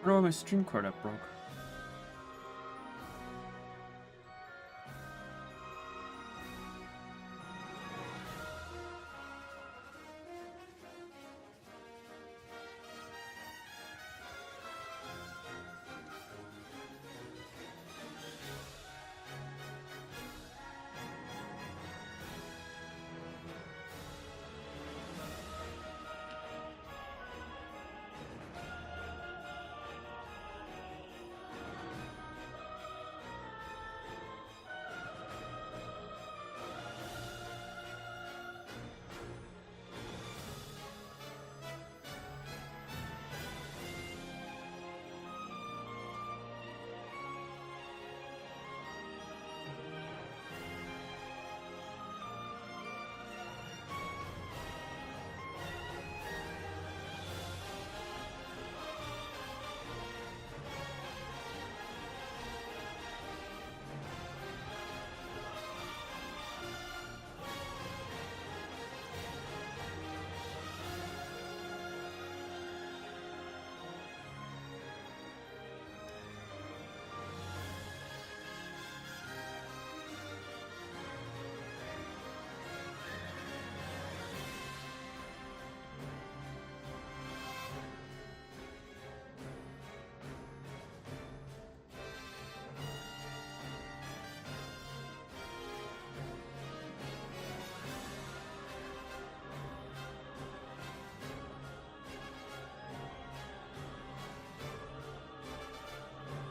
I wonder why my stream card app broke.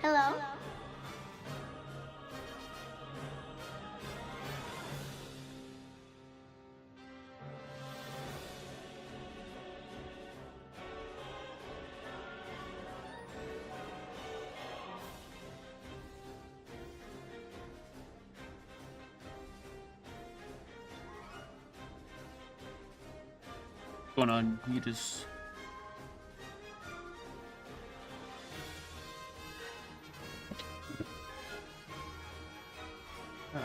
Hello? What's going on? You just...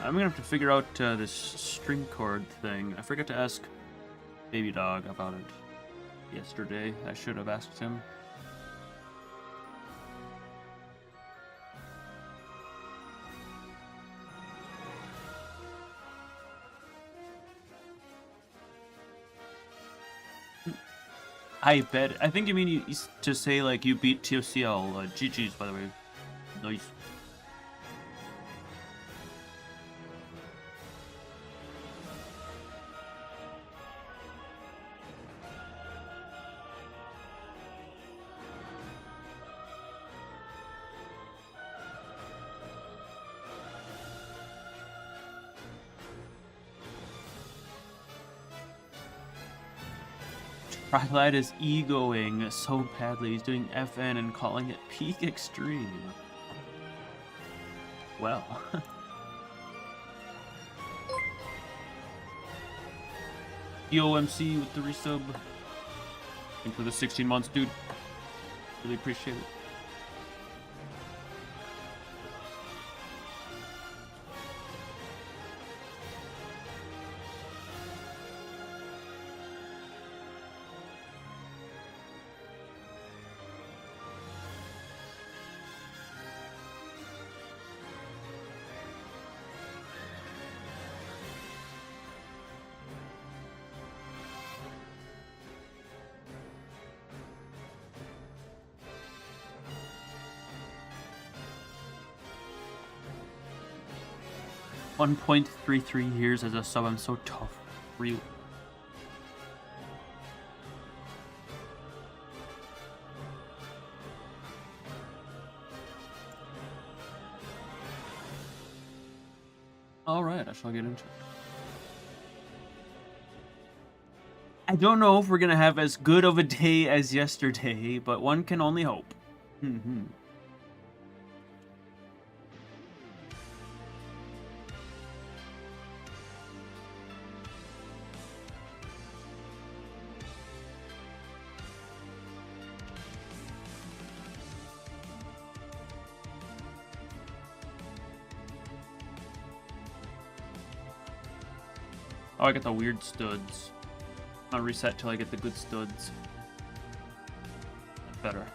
I'm gonna have to figure out this string cord thing. I forgot to ask Baby Dog about it yesterday. I should have asked him. I bet. I think you mean you to say like you beat TOCL. GG's, by the way. Nice. Trilight is egoing so badly. He's doing FN and calling it peak extreme. Well. EOMC with the resub. Thanks for the 16 months, dude. Really appreciate it. $1.33 years as a sub. I'm so tough. Real. Alright, I shall get into it. I don't know if we're gonna have as good of a day as yesterday, but one can only hope. Oh, I got the weird studs. I'll reset till I get the good studs. That's better.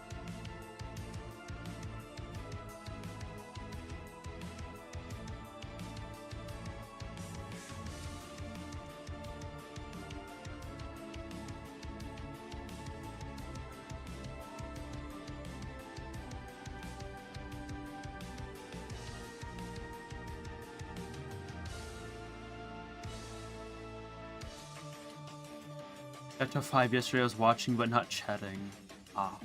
Got to 5 yesterday. I was watching but not chatting. Ah.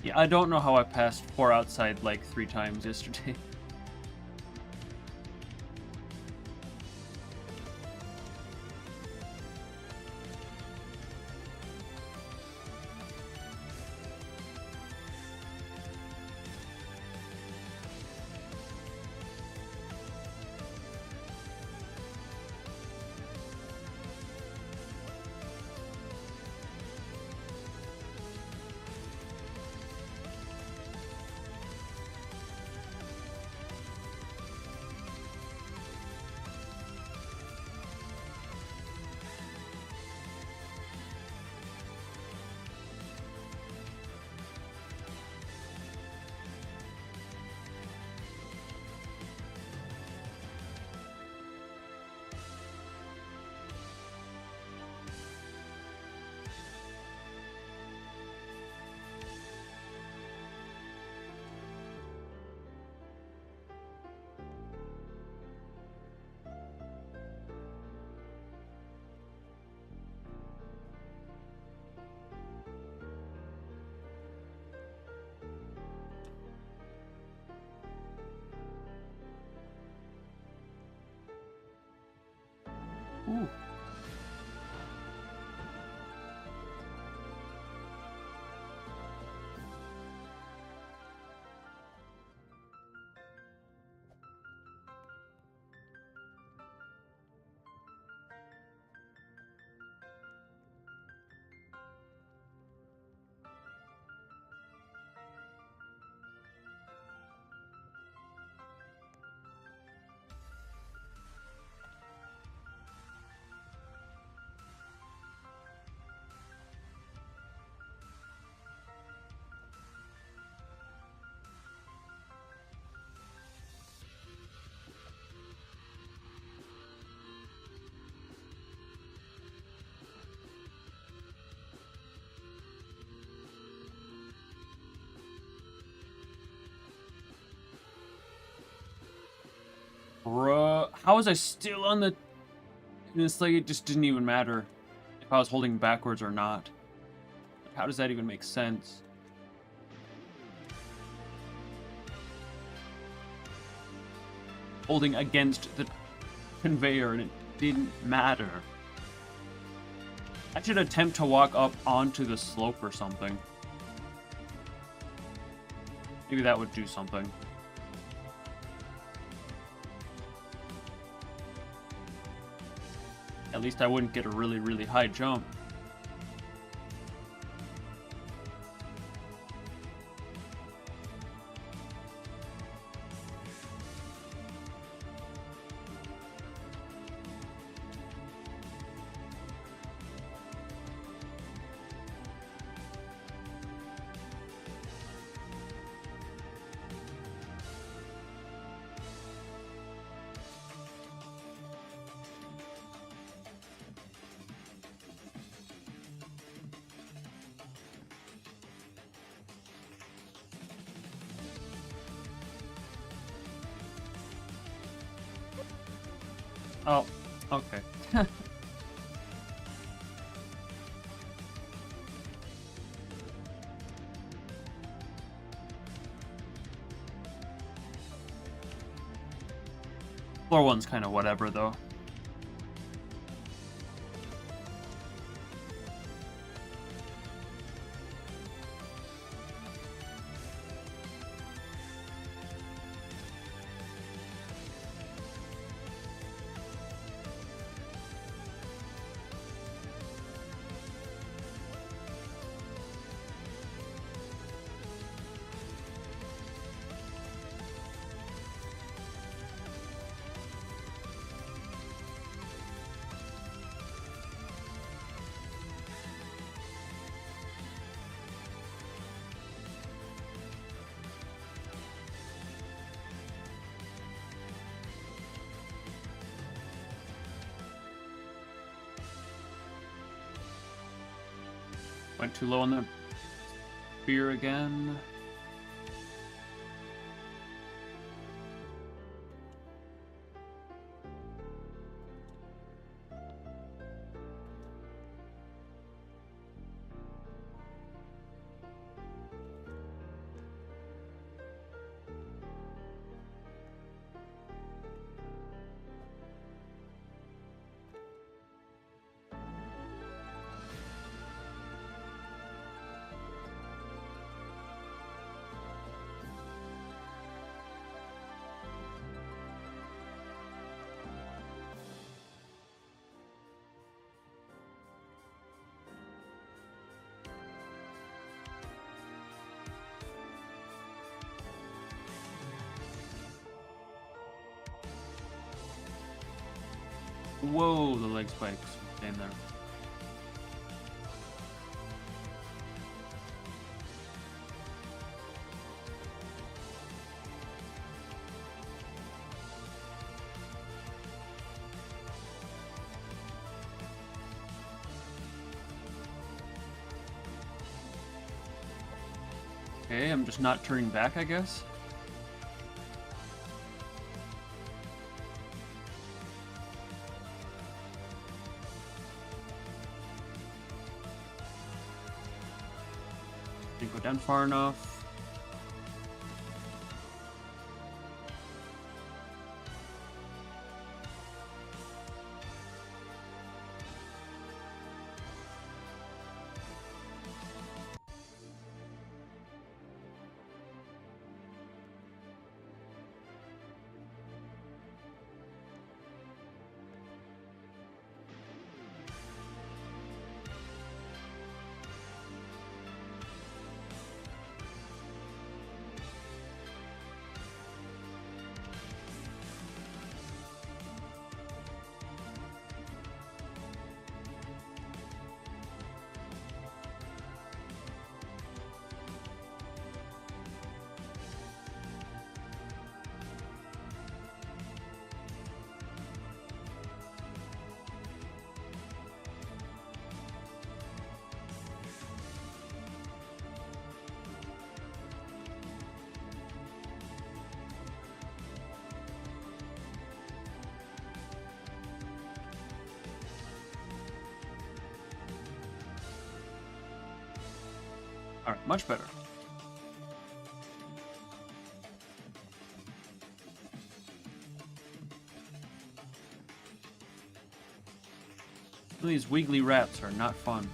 Yeah, I don't know how I passed 4 outside like 3 times yesterday. Ooh. Bruh, how was I still on the... It's like it just didn't even matter if I was holding backwards or not. How does that even make sense? Holding against the conveyor and it didn't matter. I should attempt to walk up onto the slope or something. Maybe that would do something. At least I wouldn't get a really, really high jump. Oh, okay. Floor one's kind of whatever, though. Went too low on the spear again. Whoa, the leg spikes. Staying there. Okay, I'm just not turning back, I guess. Didn't go down far enough. Alright, much better. These wiggly rats are not fun.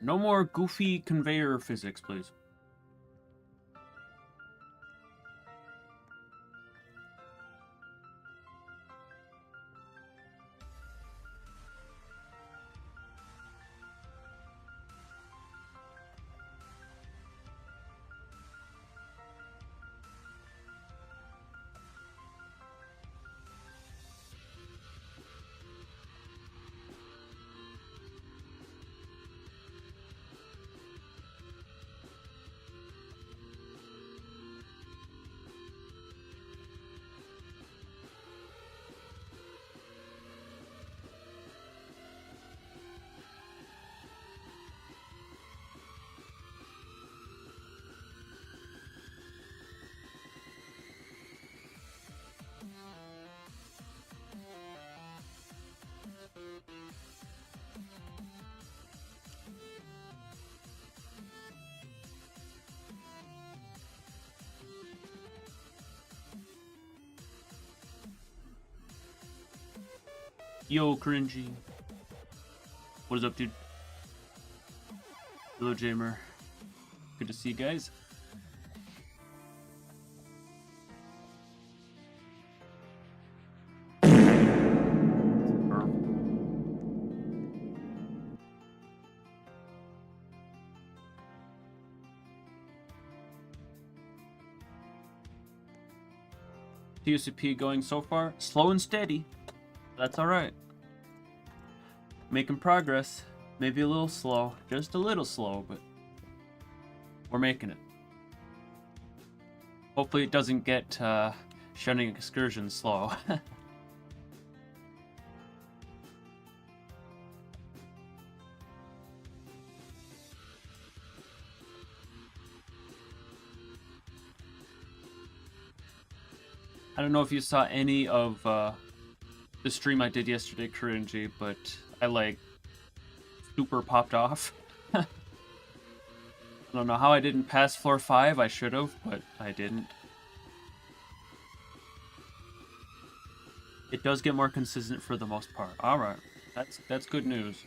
No more goofy conveyor physics, please. Yo, cringy. What is up, dude? Hello, Jamer. Good to see you guys. ToCP going so far? Slow and steady. That's alright. Making progress. Maybe a little slow. Just a little slow, but we're making it. Hopefully it doesn't get shunning excursion slow. I don't know if you saw any of the stream I did yesterday, cringy, but I like super popped off. I don't know how I didn't pass floor 5. I should have, but I didn't. It does get more consistent for the most part. All right, that's good news.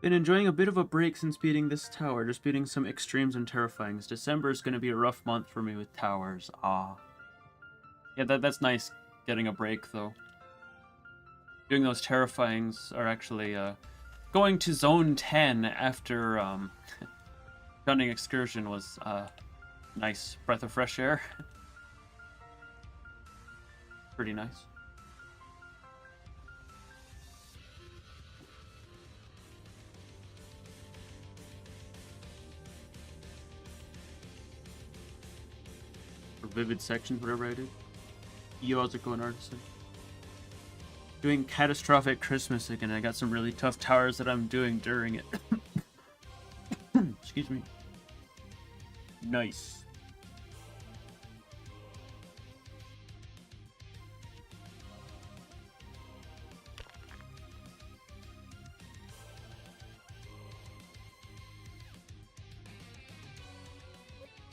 Been enjoying a bit of a break since beating this tower, just beating some extremes and terrifyings. December is going to be a rough month for me with towers. Ah. Yeah, that's nice, getting a break, though. Doing those terrifyings are actually, going to zone 10 after, Gunning Excursion was, nice breath of fresh air. Pretty nice. Or vivid sections, whatever I did. Yo, how's it going, Artisan? Doing catastrophic Christmas again. I got some really tough towers that I'm doing during it. Excuse me. Nice.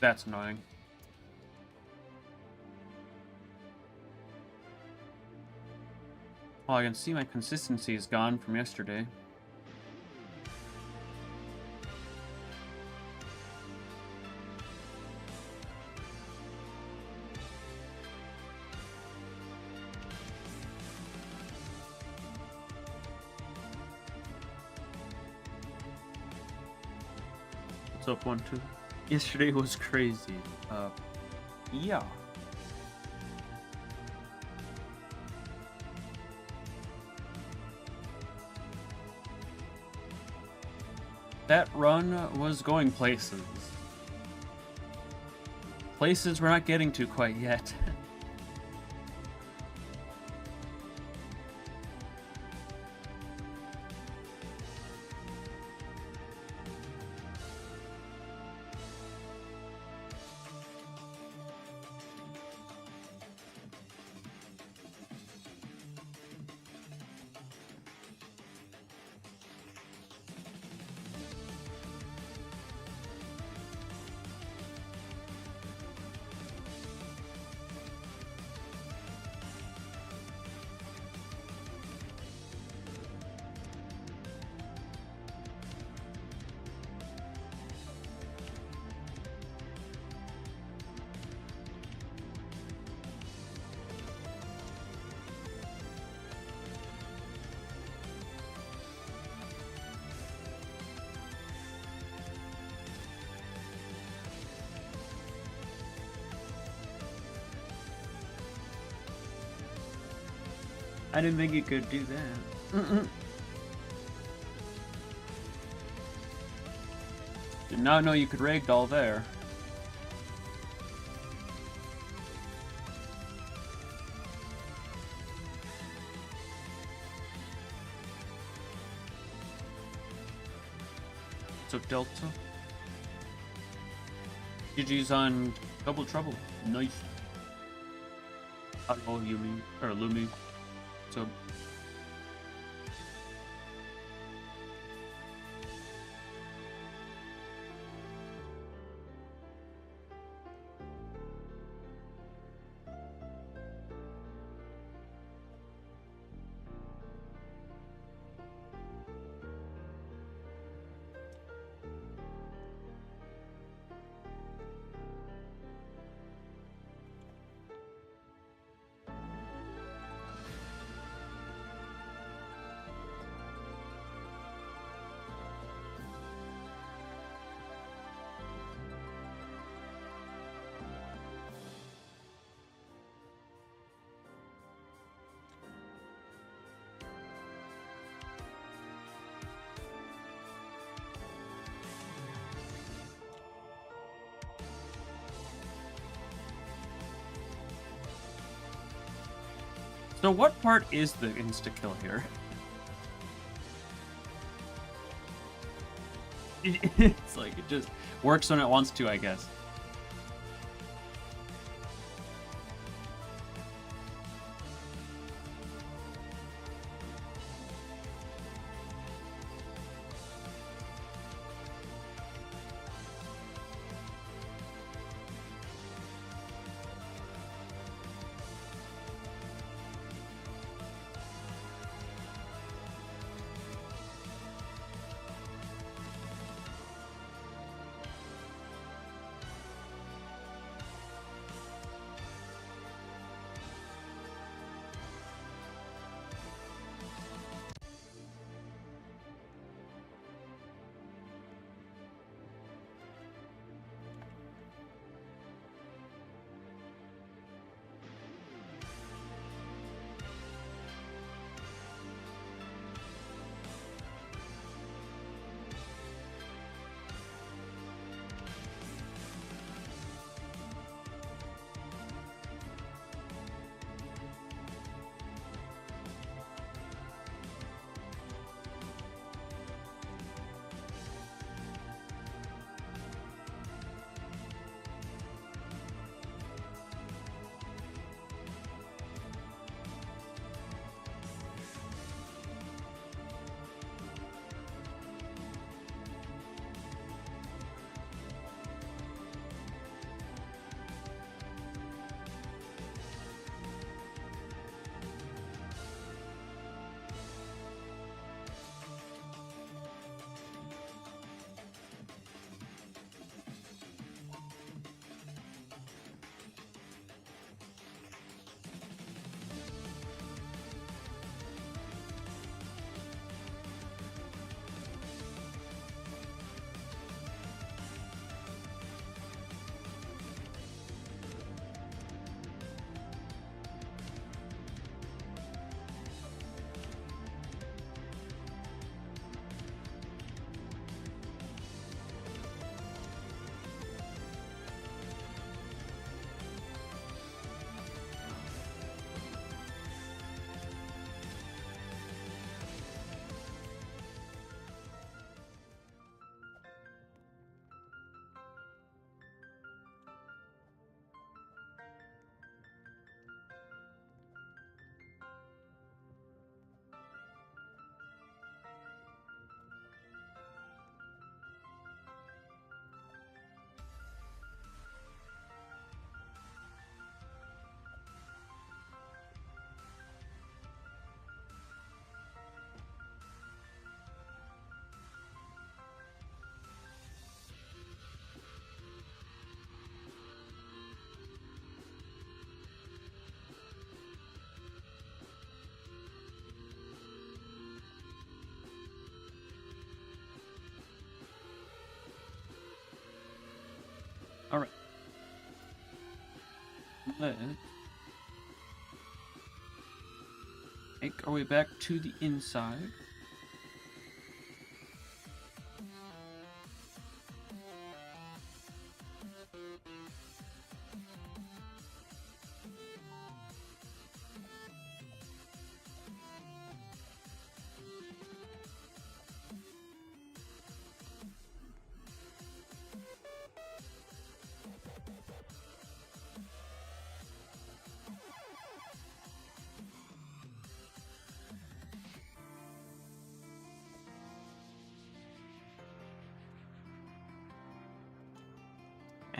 That's annoying. Well, I can see my consistency is gone from yesterday. What's up, 1-2? Yesterday was crazy. Yeah. That run was going places. Places we're not getting to quite yet. I didn't think you could do that. Did not know you could ragdoll there. What's up, Delta? GG's on Double Trouble. Nice. Hello, Yumi. Or Lumi. So. So what part is the insta-kill here? It's like, it just works when it wants to, I guess. All right. Make our way back to the inside.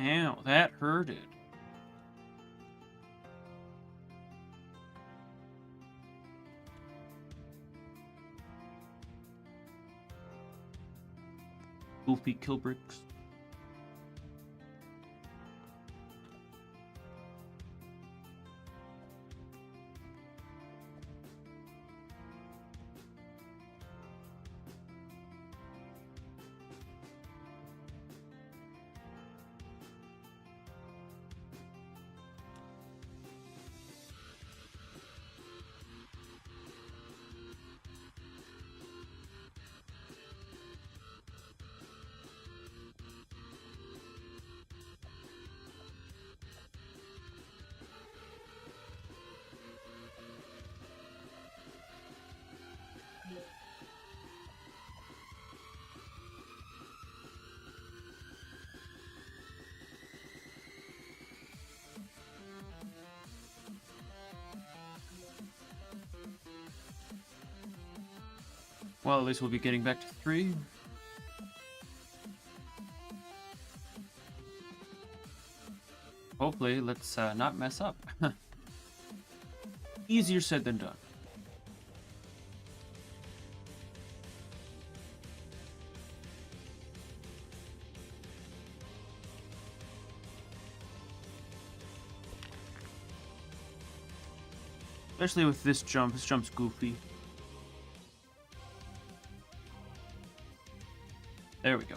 Ow, that hurted. Goofy kill bricks. Well, at least we'll be getting back to 3. Hopefully, let's not mess up. Easier said than done. Especially with this jump. This jump's goofy. There we go.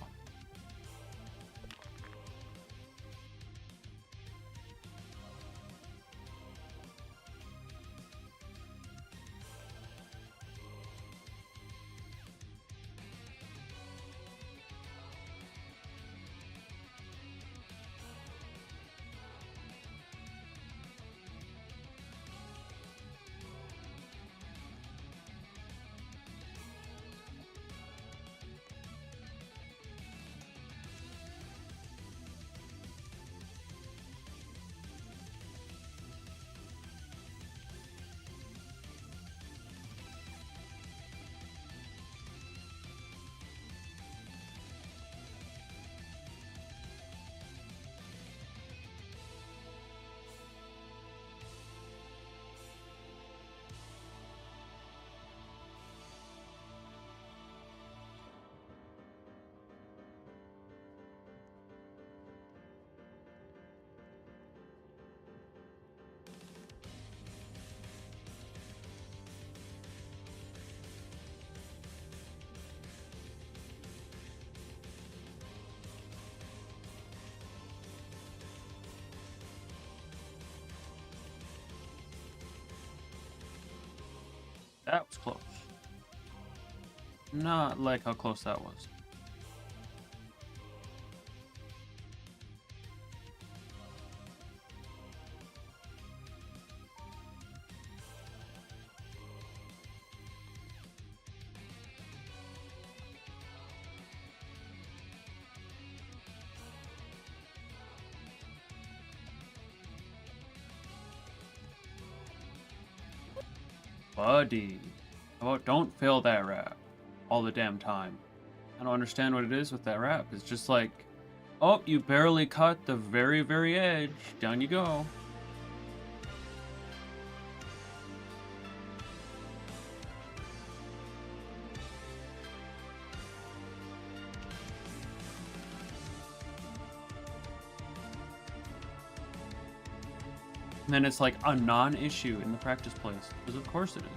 That was close. Not like how close that was. Buddy, how about don't fail that rap all the damn time? I don't understand what it is with that rap. It's just like, oh, you barely caught the very, very edge. Down you go. And then it's like a non-issue in the practice place, because of course it is.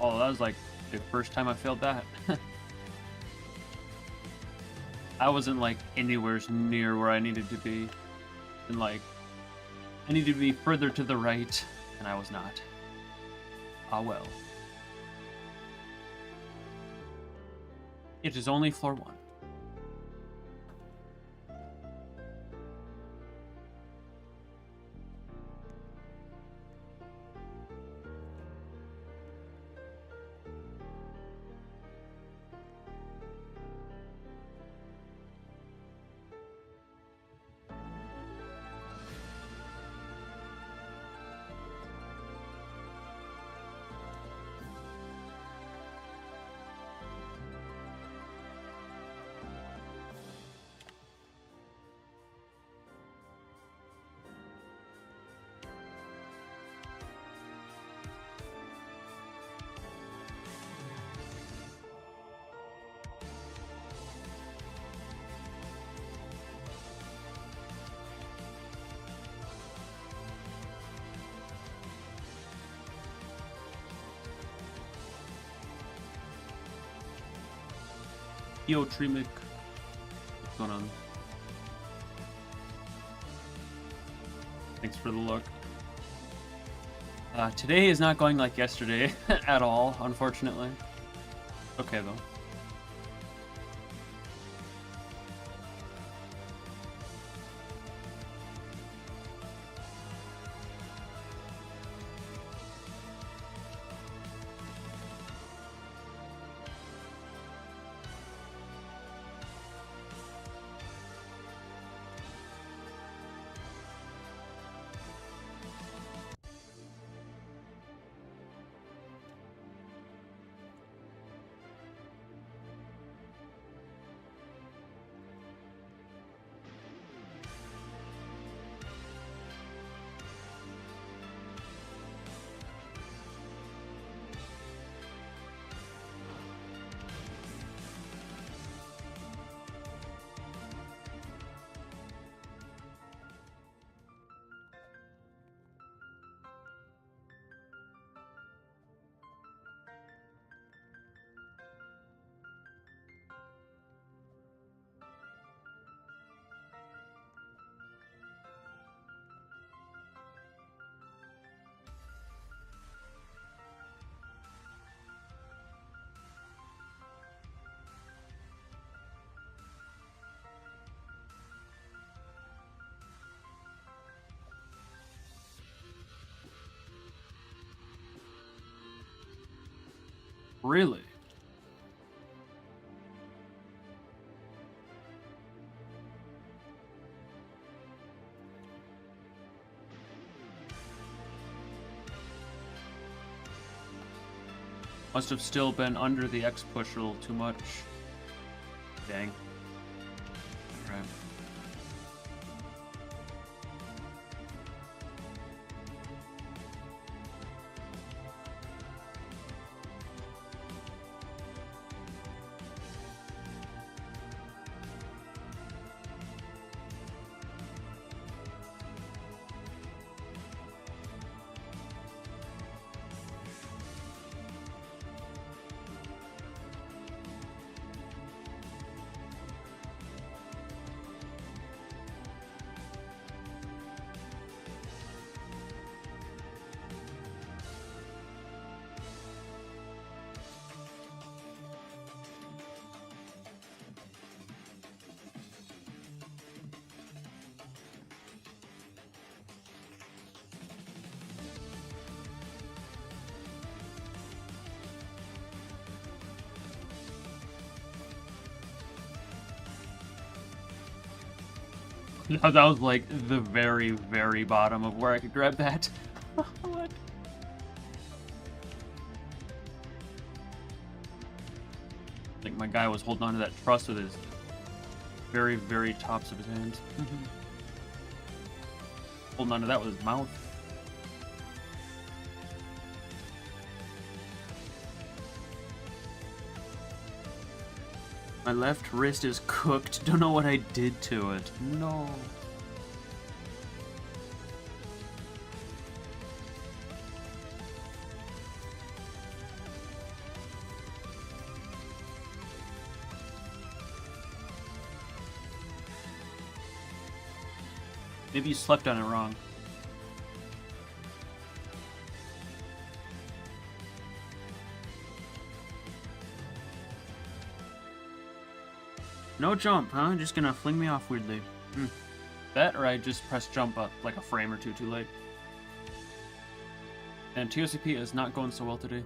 Oh, that was like the first time I failed that. I wasn't like anywhere near where I needed to be. And like, I needed to be further to the right, and I was not. Ah well. It is only floor 1. Yo, Tremic. What's going on? Thanks for the look. Today is not going like yesterday at all, unfortunately. Okay, though. Really? Must have still been under the X push a little too much. Dang. Alright. That was like the very, very bottom of where I could grab that. What? I think my guy was holding onto that truss with his very, very tops of his hands. Holding onto that with his mouth. My left wrist is cooked. Don't know what I did to it. No. Maybe you slept on it wrong. No jump, huh? Just gonna fling me off weirdly. That, or I just pressed jump up like a frame or two too late. And ToCP is not going so well today.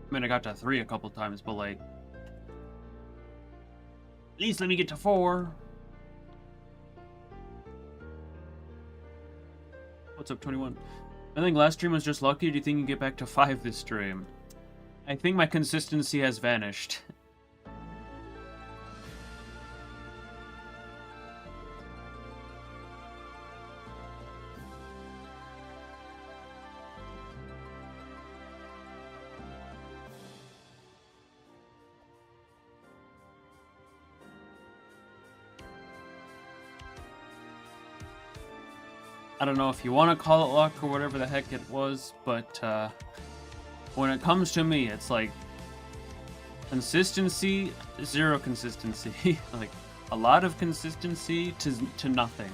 I mean, I got to 3 a couple times, but like... At least let me get to 4. What's up, 21? I think last stream was just lucky. Do you think you can get back to 5 this stream? I think my consistency has vanished. I don't know if you want to call it luck or whatever the heck it was, but when it comes to me, it's like consistency, 0 consistency. Like a lot of consistency to nothing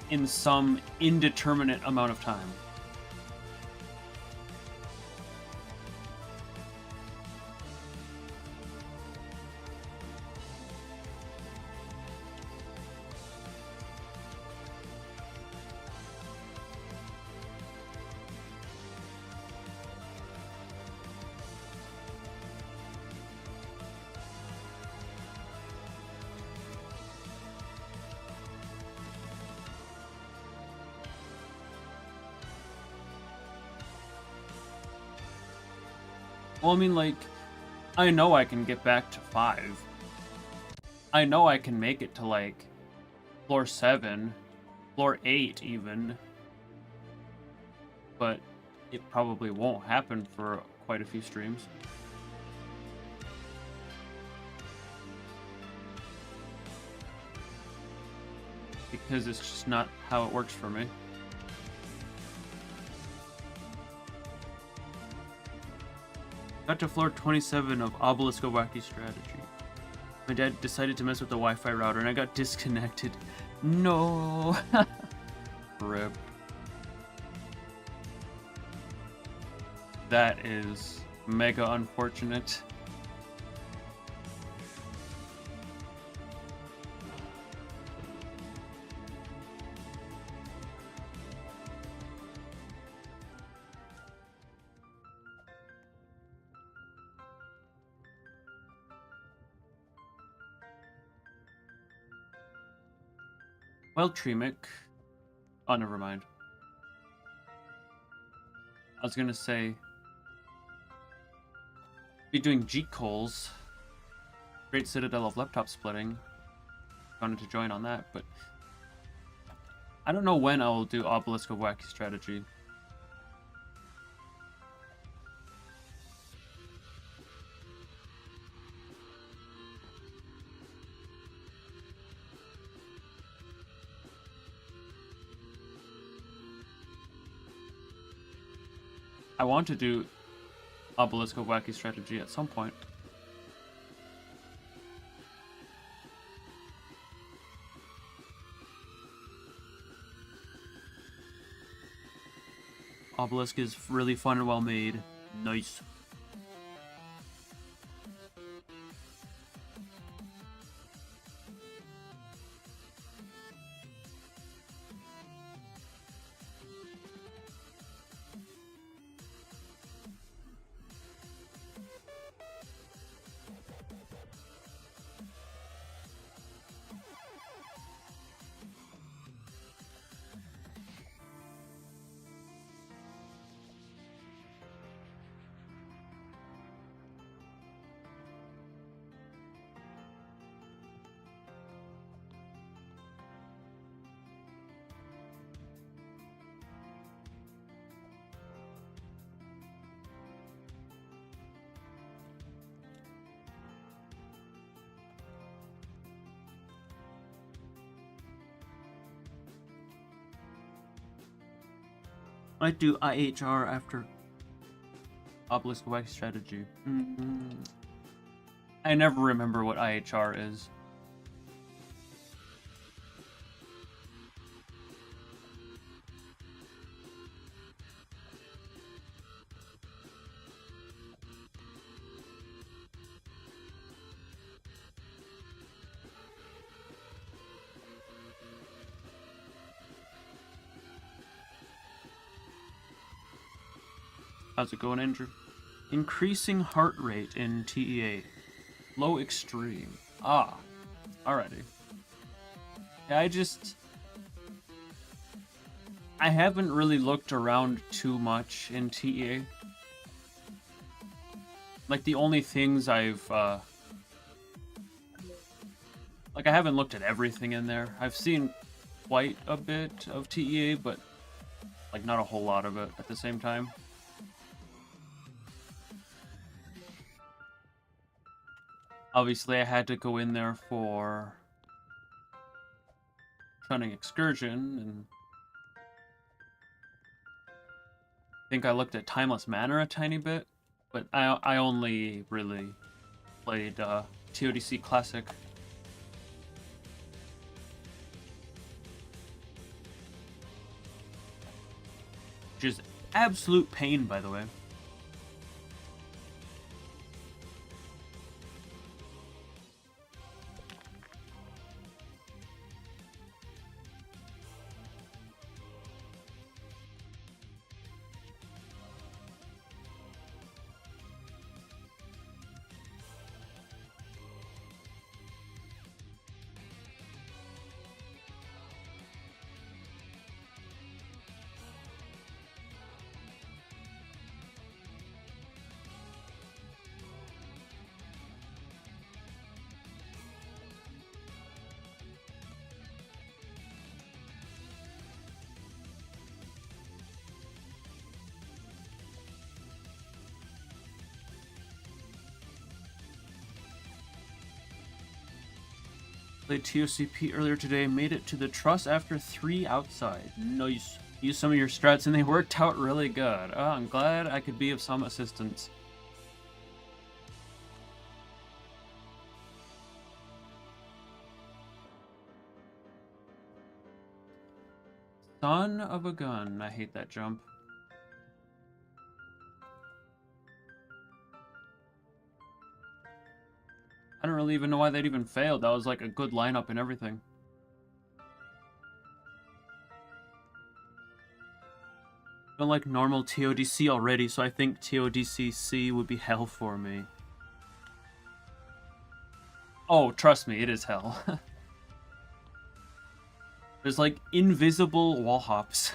in some indeterminate amount of time. Well, I mean, like, I know I can get back to 5. I know I can make it to, like, floor 7, floor 8 even. But it probably won't happen for quite a few streams. Because it's just not how it works for me. Got to floor 27 of Obelisk of Wacky Strategy. My dad decided to mess with the Wi-Fi router and I got disconnected. No! RIP. That is mega unfortunate. Well, Tremic. Oh, never mind. I was gonna say, be doing G-Coals. Great Citadel of laptop splitting. Wanted to join on that, but I don't know when I will do Obelisk of Wacky Strategy. I want to do Obelisk of Wacky Strategy at some point. Obelisk is really fun and well made. Nice. Might do IHR after Obelisk of Wacky Strategy. I never remember what IHR is. How's it going, Andrew? Increasing heart rate in TEA. Low extreme. Ah, alrighty. Yeah, I haven't really looked around too much in TEA. Like, the only things I've, like, I haven't looked at everything in there. I've seen quite a bit of TEA, but, like, not a whole lot of it at the same time. Obviously, I had to go in there for Shunning Excursion, and I think I looked at Timeless Manor a tiny bit, but I only really played TODC Classic. Which is absolute pain, by the way. Played ToCP earlier today, made it to the truss after 3 outside. Nice. Used some of your strats and they worked out really good. Oh, I'm glad I could be of some assistance. Son of a gun. I hate that jump. I don't really even know why that even failed. That was like a good lineup and everything. I don't like normal TODC already, so I think TODC-C would be hell for me. Oh, trust me, it is hell. There's like invisible wall hops.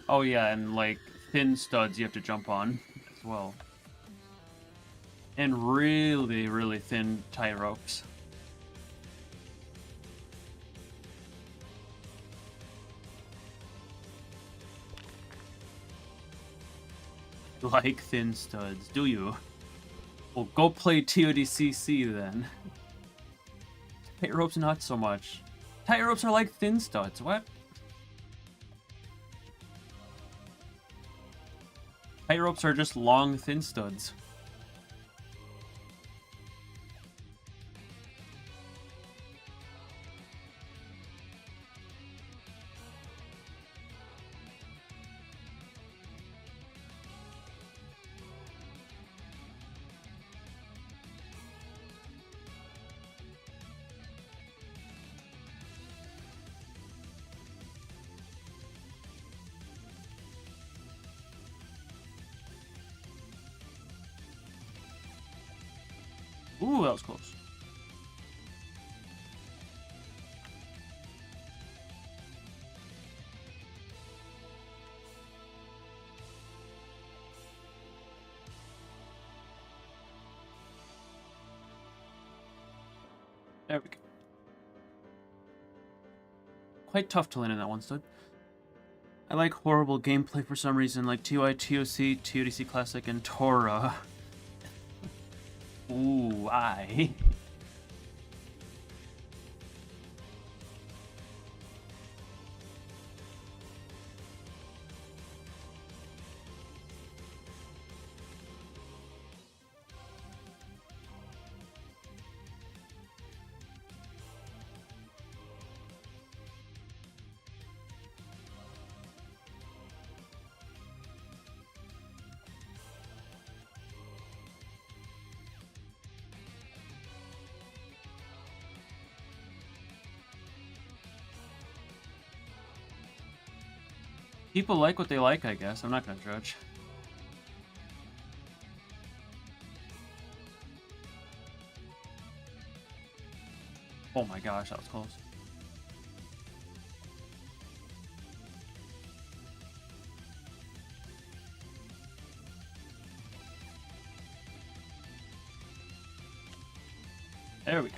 Oh yeah, and like thin studs you have to jump on as well. And really, really thin tie ropes. Like thin studs, do you? Well, go play TODCC then. Tight ropes not so much. Tight ropes are like thin studs, what? Tight ropes are just long, thin studs. Ooh, that was close. There we go. Quite tough to land in that one stud. I like horrible gameplay for some reason, like TOI, TOC, TODC Classic, and Tora. Ooh, I. People like what they like, I guess. I'm not gonna judge. Oh my gosh, that was close. There we go.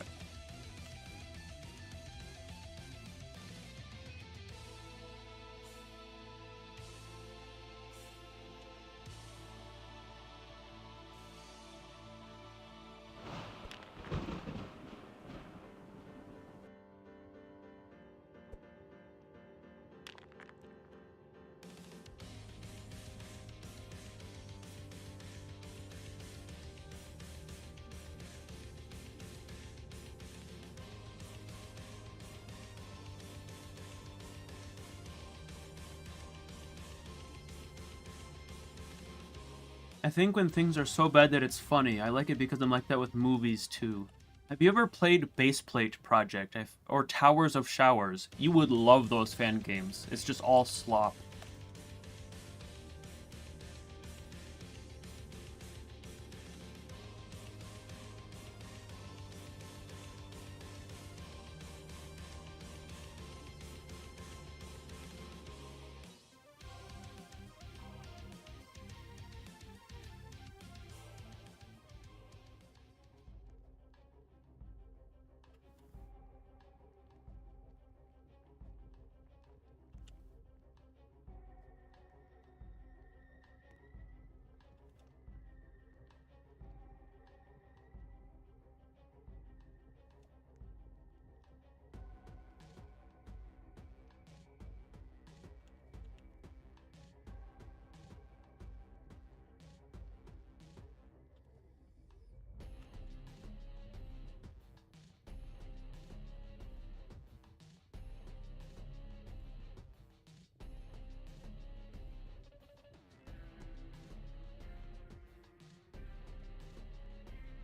I think when things are so bad that it's funny, I like it because I'm like that with movies too. Have you ever played Baseplate Project or Towers of Showers? You would love those fan games. It's just all slop.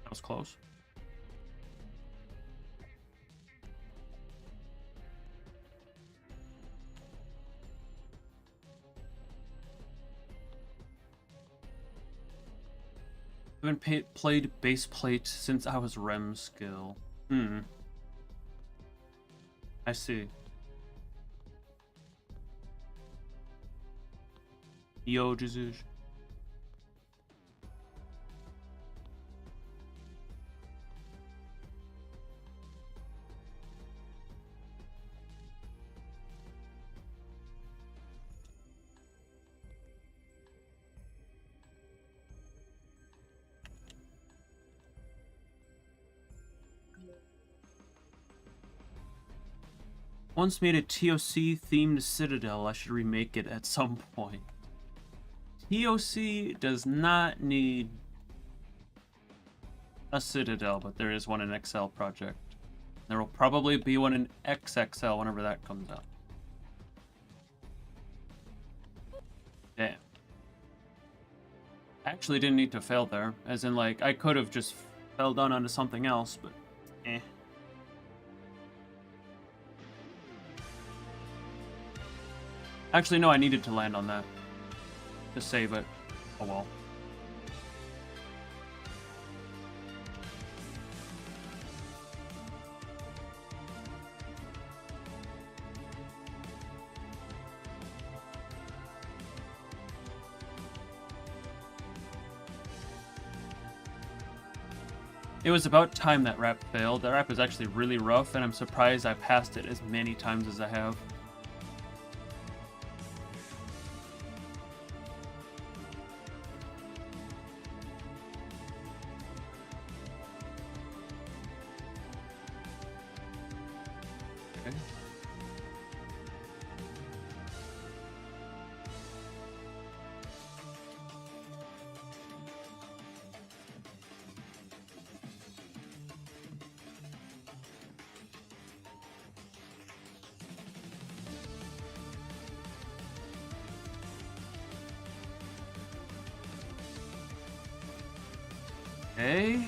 That was close. I haven't played Baseplate since I was Rem skill. I see. Yo, Jesus. Once made a ToC themed citadel. I should remake it at some point. ToC does not need a citadel, but there is one in XL project. There will probably be one in XXL whenever that comes out. Damn. Actually didn't need to fail there, as in like I could have just fell down onto something else, but eh. Actually, no, I needed to land on that to save it. Oh well. It was about time that rap failed. That rap is actually really rough, and I'm surprised I passed it as many times as I have. Okay. Okay.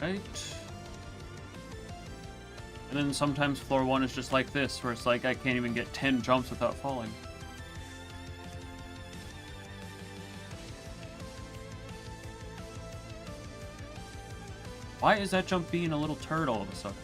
Right. And then sometimes floor 1 is just like this, where it's like I can't even get 10 jumps without falling. Why is that jump being a little turd all of a sudden?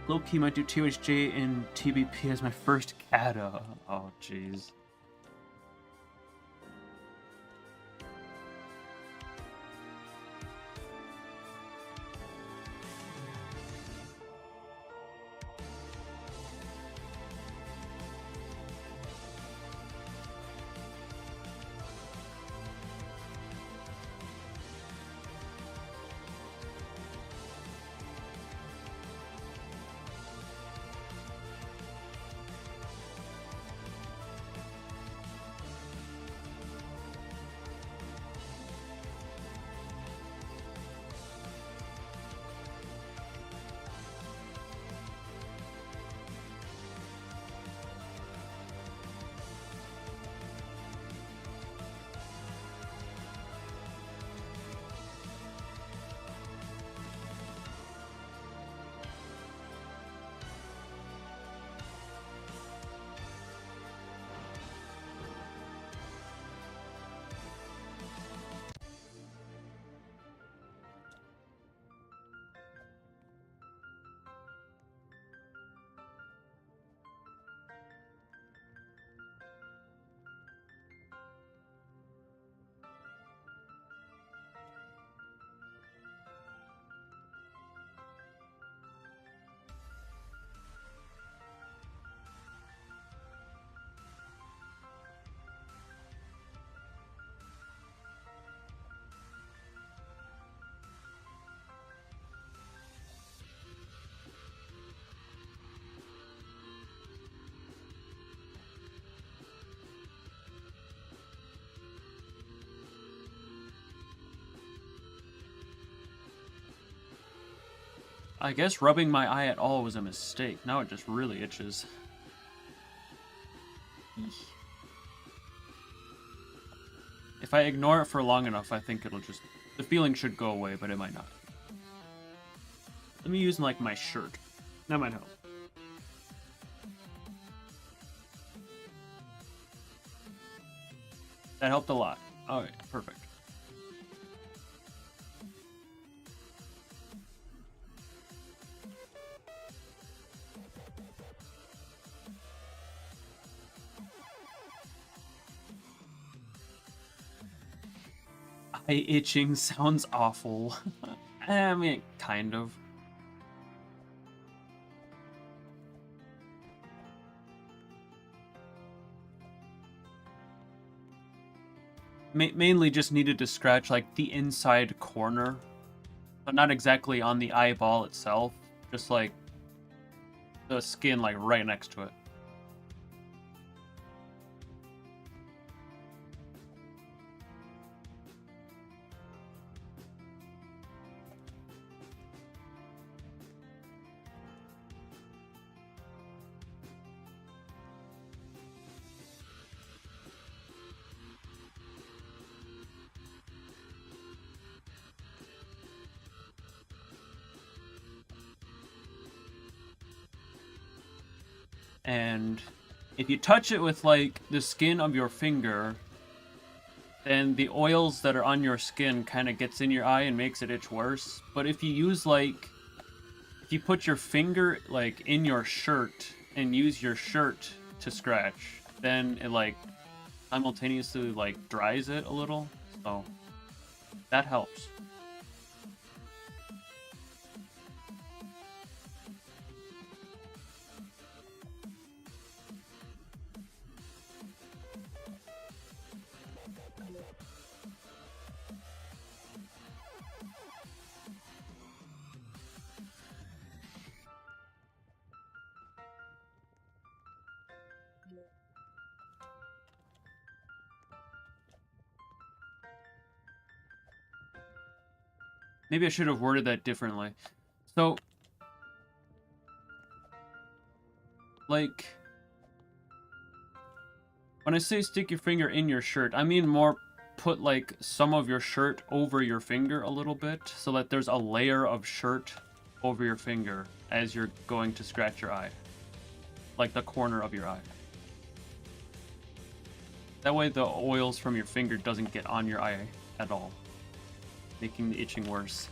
Low-key might do ToHJ and TBP as my first kata. Oh, jeez. I guess rubbing my eye at all was a mistake. Now it just really itches. Eesh. If I ignore it for long enough, I think it'll just... The feeling should go away, but it might not. Let me use, like, my shirt. That might help. That helped a lot. Alright, perfect. Eye itching sounds awful. I mean, kind of. Mainly just needed to scratch like the inside corner, but not exactly on the eyeball itself, just like the skin like right next to it. And If you touch it with, like, the skin of your finger, then the oils that are on your skin kind of gets in your eye and makes it itch worse. But if you use, like, if you put your finger, like, in your shirt and use your shirt to scratch, then it, like, simultaneously, like, dries it a little. So that helps. Maybe I should have worded that differently. So, like, when I say stick your finger in your shirt, I mean more put, like, some of your shirt over your finger a little bit, so that there's a layer of shirt over your finger as you're going to scratch your eye. Like the corner of your eye. That way the oils from your finger doesn't get on your eye at all, making the itching worse.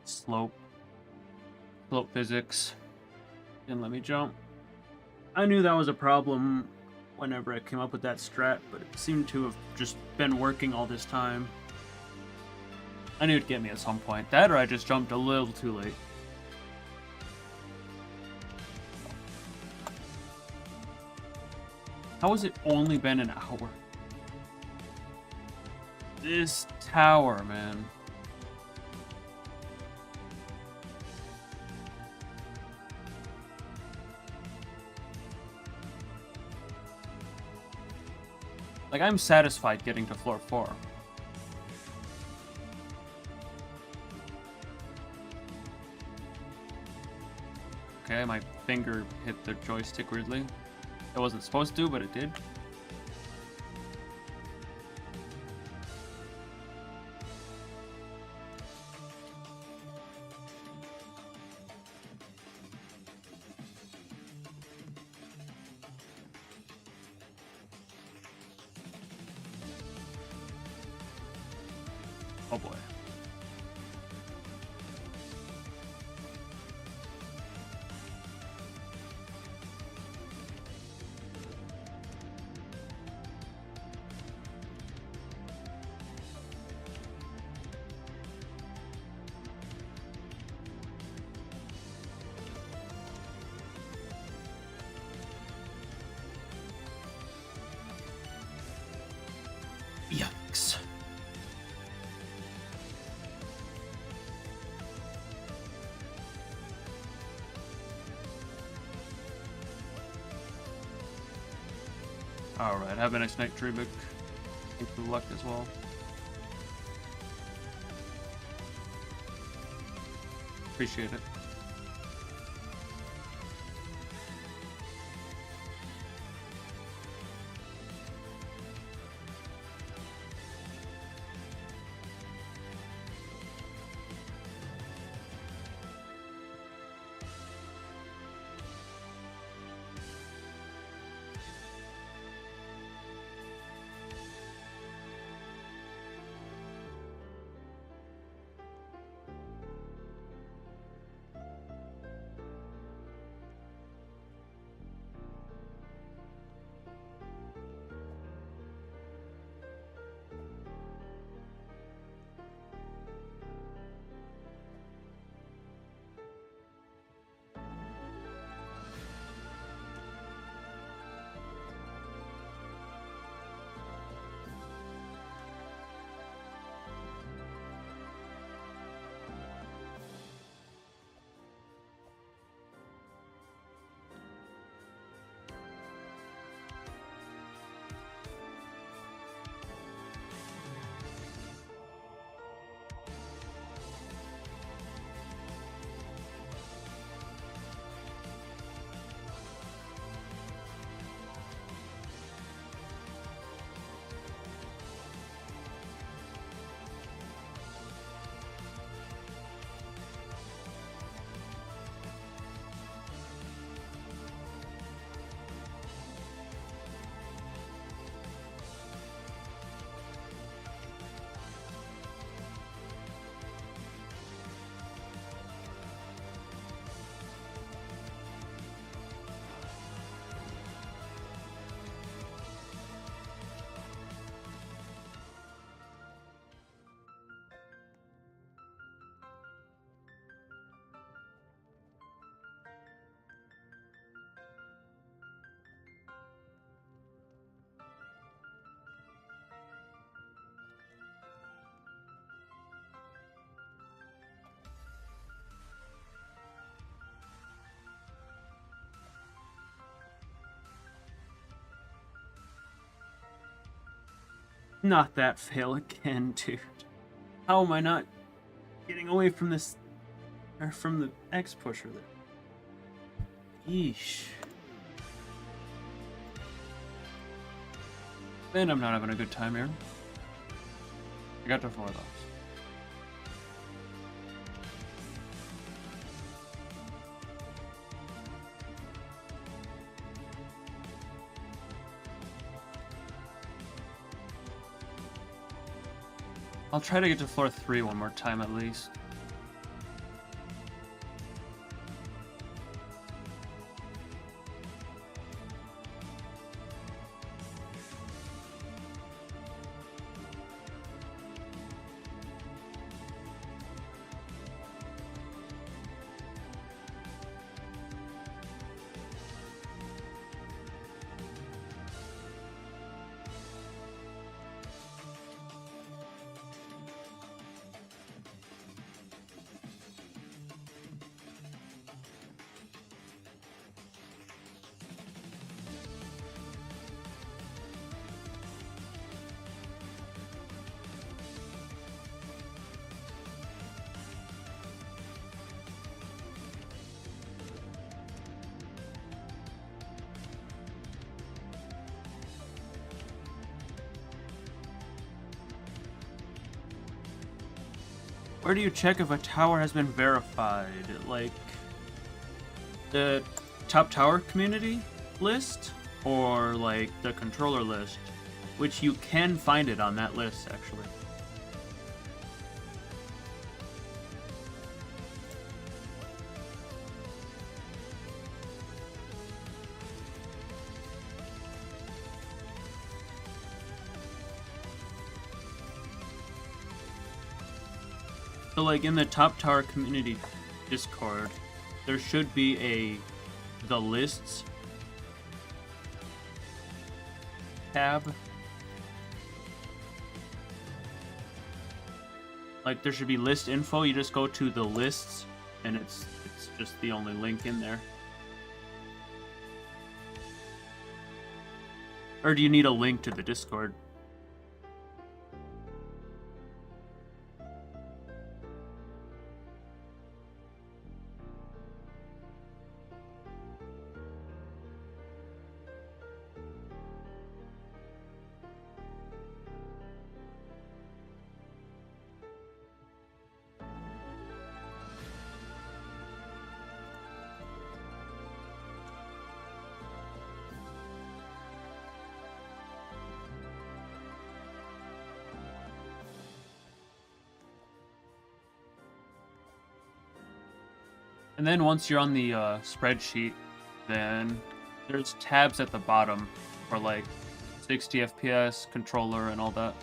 Slope. Slope physics. Didn't let me jump. I knew that was a problem whenever I came up with that strat, but it seemed to have just been working all this time. I knew it'd get me at some point. That or I just jumped a little too late. How has it only been an hour? This tower, man. Like, I'm satisfied getting to floor 4. Okay, my finger hit the joystick weirdly. It wasn't supposed to, but it did. Oh boy. Yikes. Alright, have a nice night, Trebek. Thanks for the luck as well. Appreciate it. Not that fail again, dude. How am I not getting away from this, or from the X pusher there? Yeesh. Then I'm not having a good time here. I got to 4 those. I'll try to get to floor 3 one more time at least. Where do you check if a tower has been verified? Like, the top tower community list? Or, like, the controller list? Which you can find it on that list, actually. So, like, in the Top Tower community Discord, there should be the lists tab. Like, there should be list info. You just go to the lists, and it's just the only link in there. Or do you need a link to the Discord? And then once you're on the spreadsheet, then there's tabs at the bottom for like 60 FPS, controller, and all that.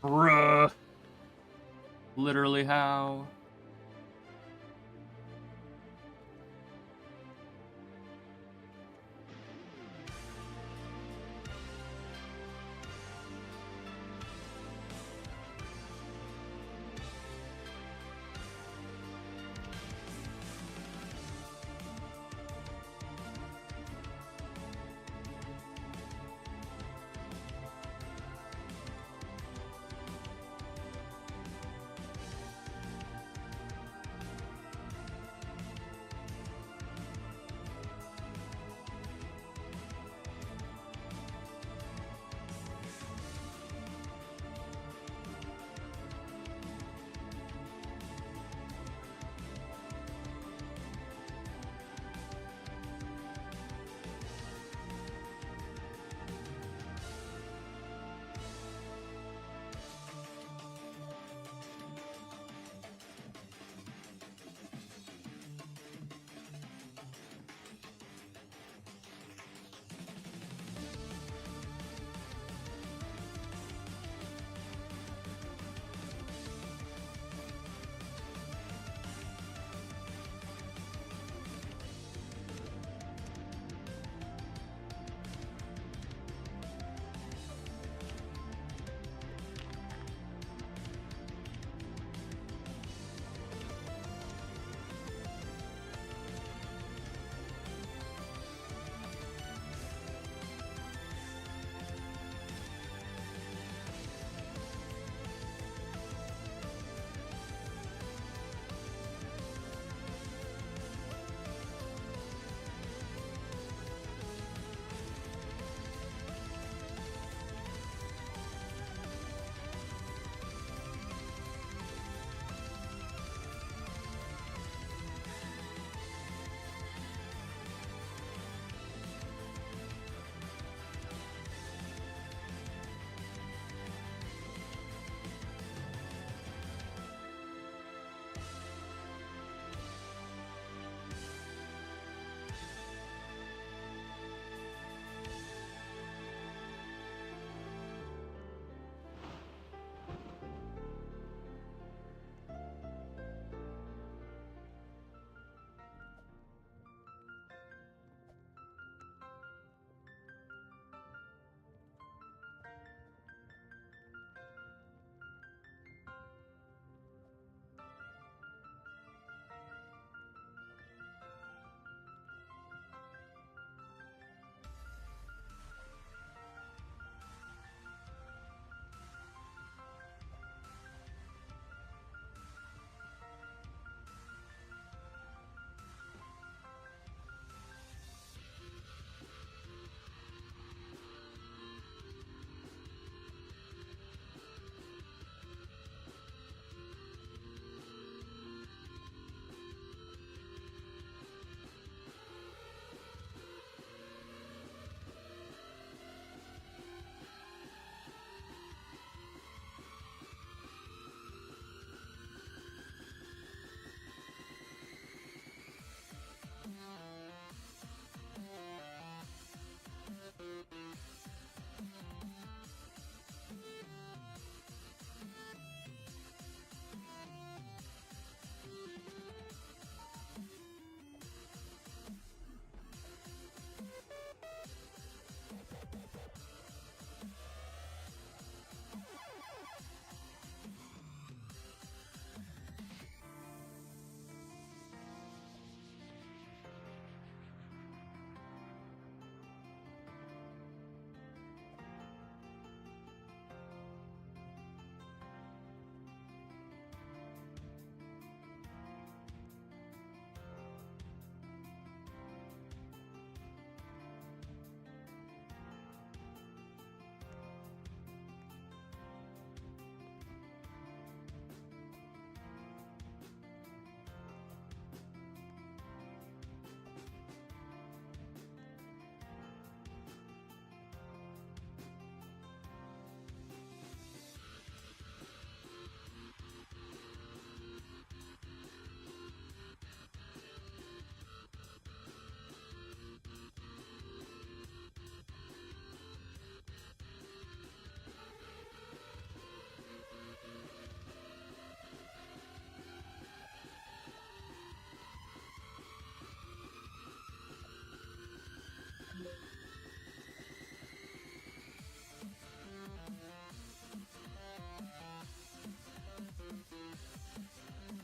Bruh. Literally how?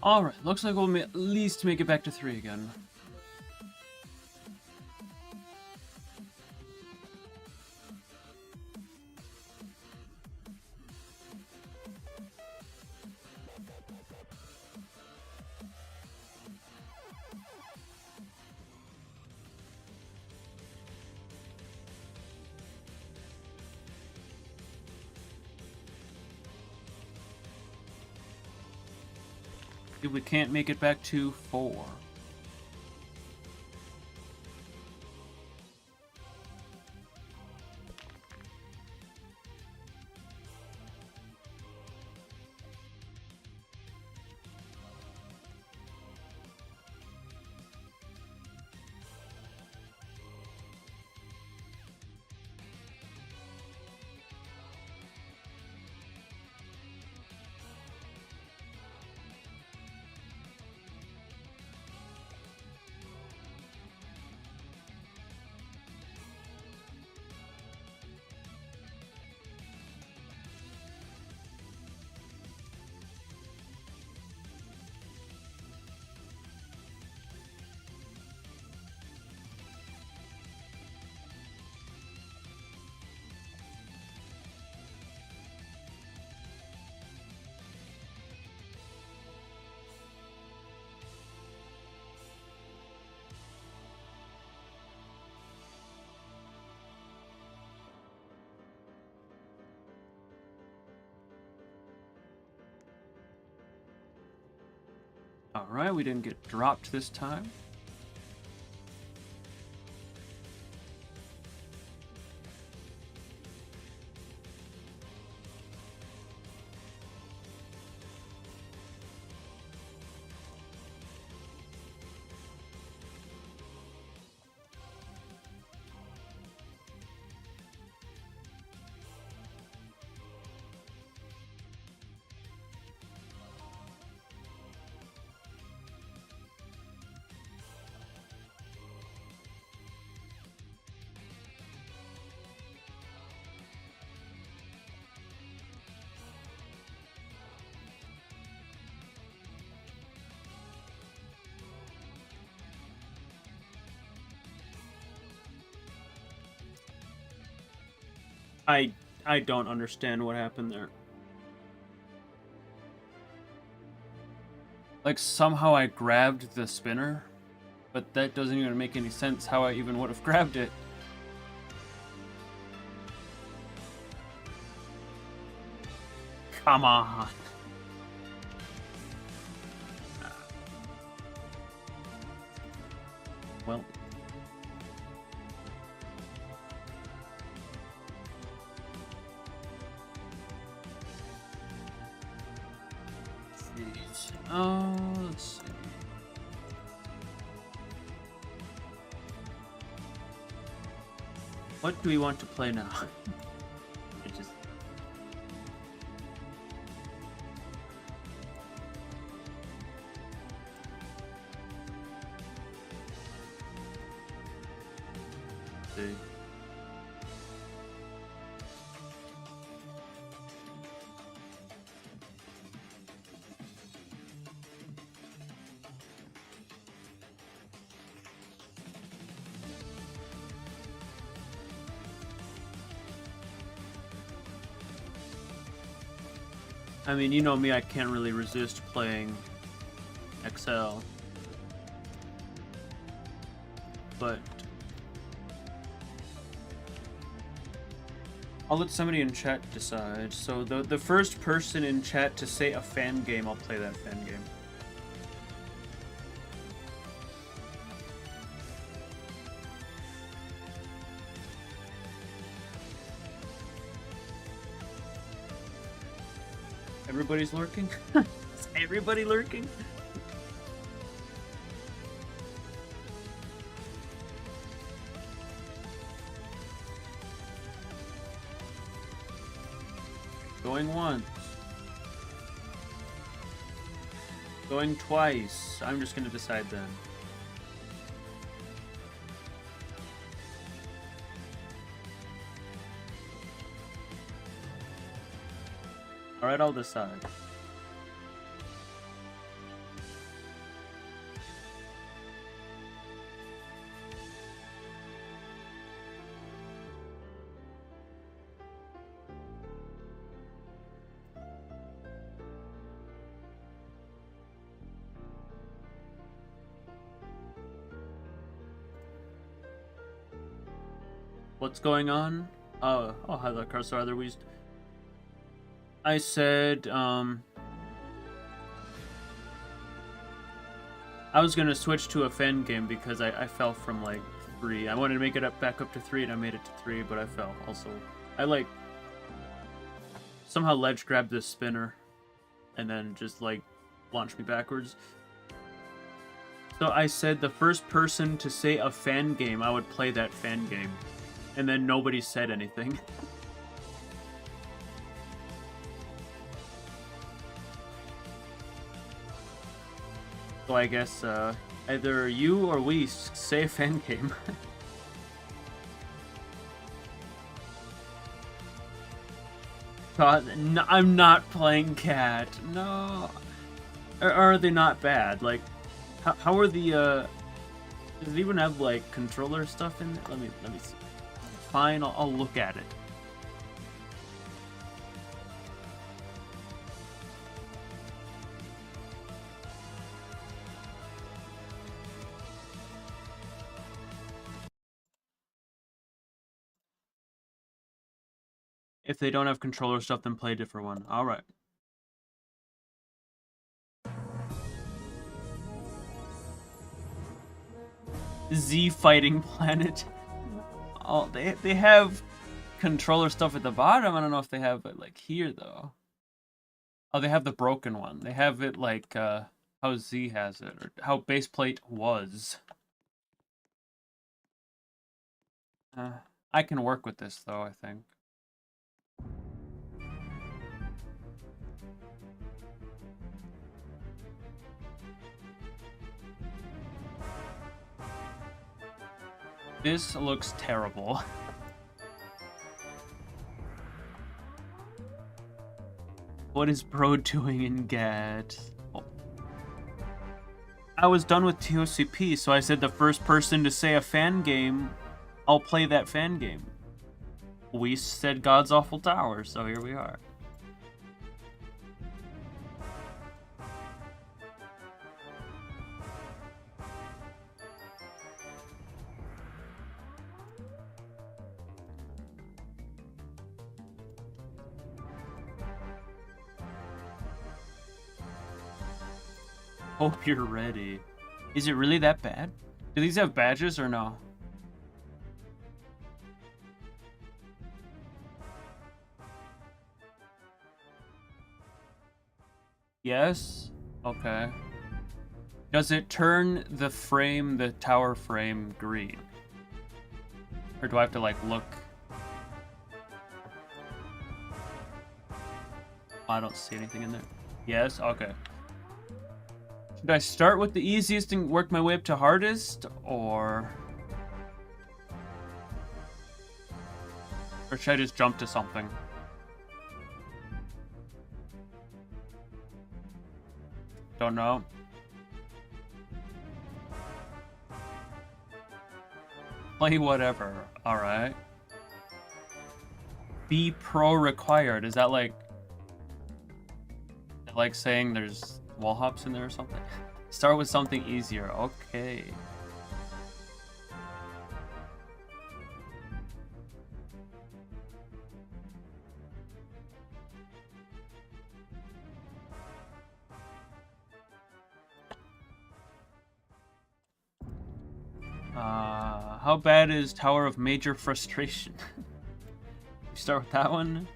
Alright, looks like we'll at least make it back to 3 again. If we can't make it back to 4. Alright, we didn't get dropped this time. I don't understand what happened there. Like, somehow I grabbed the spinner, but that doesn't even make any sense how I even would have grabbed it. Come on. Well. Oh, let's see. What do we want to play now? I just... see. I mean, you know me, I can't really resist playing XL. But I'll let somebody in chat decide. So the first person in chat to say a fan game, I'll play that fan game. Everybody's lurking? Is everybody lurking? Going once. Going twice. I'm just gonna decide then. Alright, I'll decide. What's going on? Oh, hi there, Carsar, there we. I said, I was gonna switch to a fan game because I fell from like 3. I wanted to make it back up to 3, and I made it to 3, but I fell. Also, I like somehow ledge grabbed this spinner, and then just like launched me backwards. So I said the first person to say a fan game, I would play that fan game, and then nobody said anything. So I guess either you or we say a fan game. God, no, I'm not playing GAT. No. Or are they not bad? Like, how are the does it even have like controller stuff in it? Let me see. Fine, I'll look at it. If they don't have controller stuff, then play a different one. All right. Z Fighting Planet. Oh, they have controller stuff at the bottom. I don't know if they have it like here though. Oh, they have the broken one. They have it like how Z has it, or how baseplate was. I can work with this though, I think. This looks terrible. What is bro doing in GAT? Oh. I was done with ToCP, so I said the first person to say a fan game, I'll play that fan game. We said God's Awful Tower, so here we are. Hope you're ready. Is it really that bad? Do these have badges or no? Yes? Okay. Does it turn the frame, the tower frame, green? Or do I have to, like, look? I don't see anything in there. Yes? Okay. Should I start with the easiest and work my way up to hardest, or should I just jump to something? Don't know. Play whatever. Alright. Be pro required. Is that like saying there's wall hops in there or something? Start with something easier. Okay. How bad is Tower of Major Frustration? We start with that one.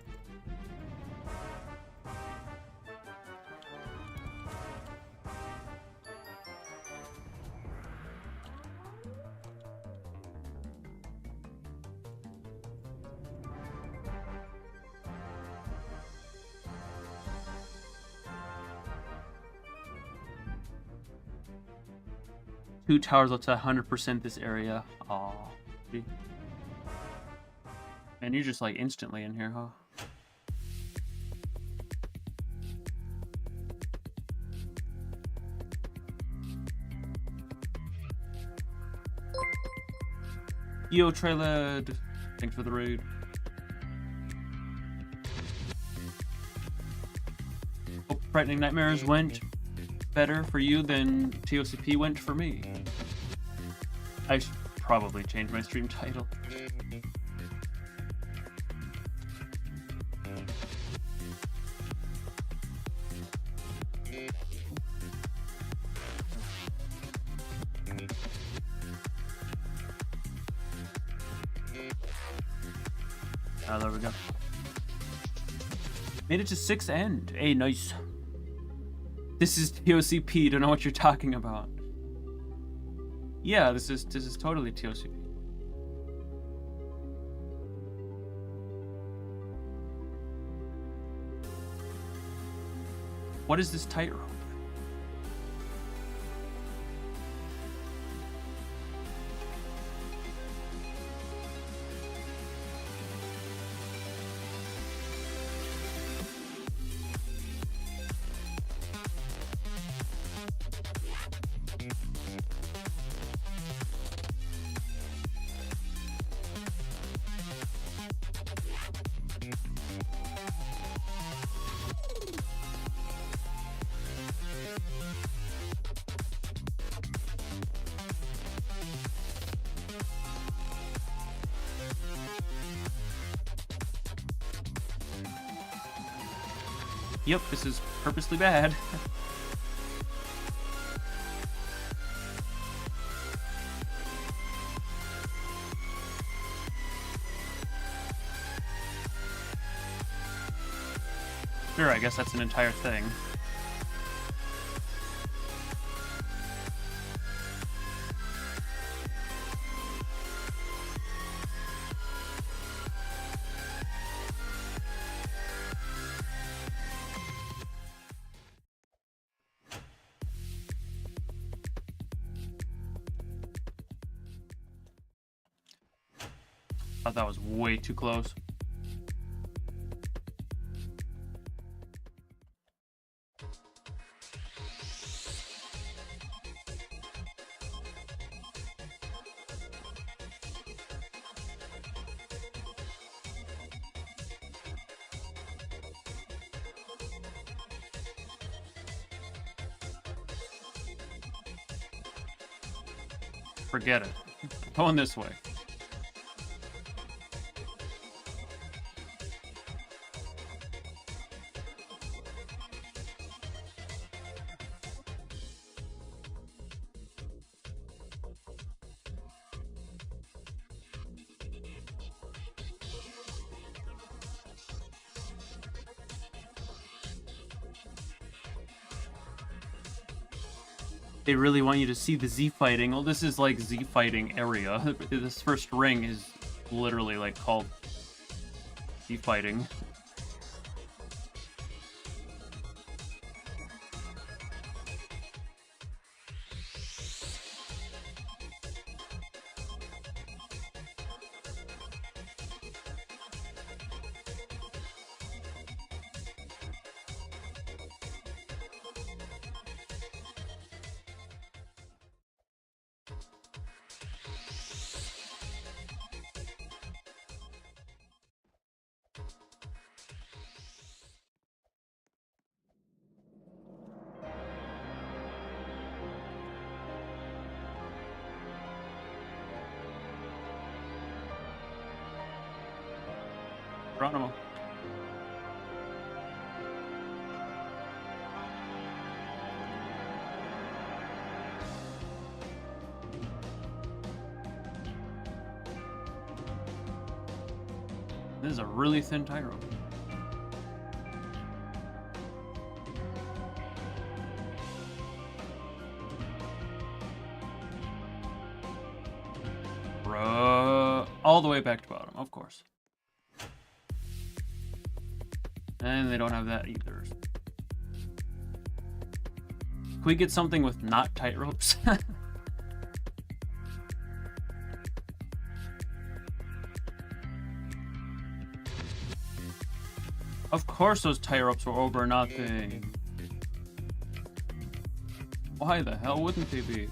Two towers up to 100% this area. Aw. Man, you're just like instantly in here, huh? Yo, Trailed. Thanks for the raid. Hope Frightening Nightmares went better for you than ToCP went for me. I should probably change my stream title. Ah, there we go. Made it to 6th end. Hey, nice. This is ToCP. Don't know what you're talking about. Yeah, this is totally ToCP. What is this tightrope? Yep, this is purposely bad. Sure, I guess that's an entire thing. Thought that was way too close. Forget it. Going this way. They really want you to see the Z fighting. Well, this is like Z fighting area. This first ring is literally like called Z fighting. Geronimo. This is a really thin tightrope. All the way back to bottom, of course. And they don't have that either. Can we get something with not tight ropes? Of course those tight ropes were over nothing. Why the hell wouldn't they be?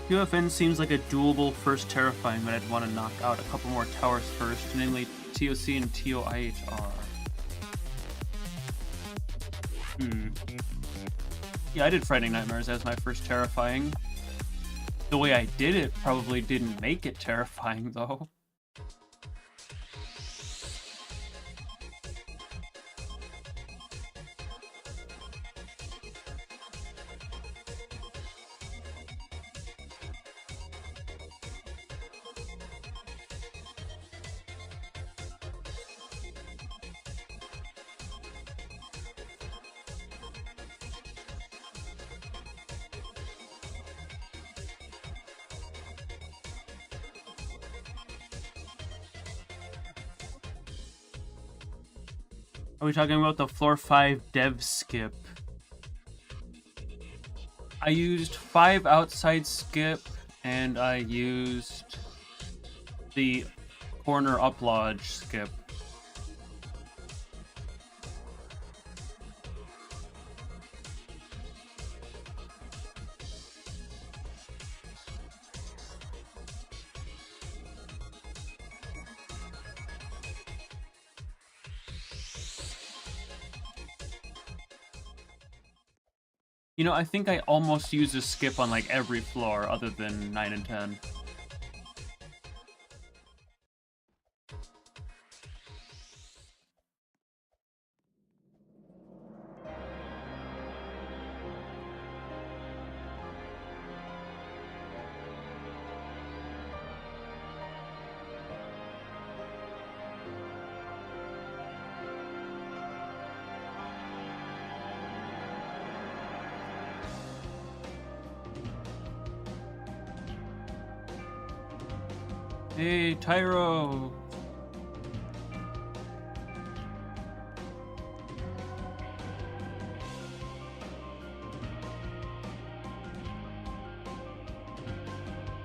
QFN seems like a doable first terrifying, but I'd want to knock out a couple more towers first, namely TOC and TOIHR. Yeah, I did Frightening Nightmares as my first terrifying. The way I did it probably didn't make it terrifying, though. Are we talking about the floor 5 dev skip? I used 5 outside skip, and I used the corner up lodge skip. You know, I think I almost used a skip on like every floor other than 9 and 10. Hey, Tyro!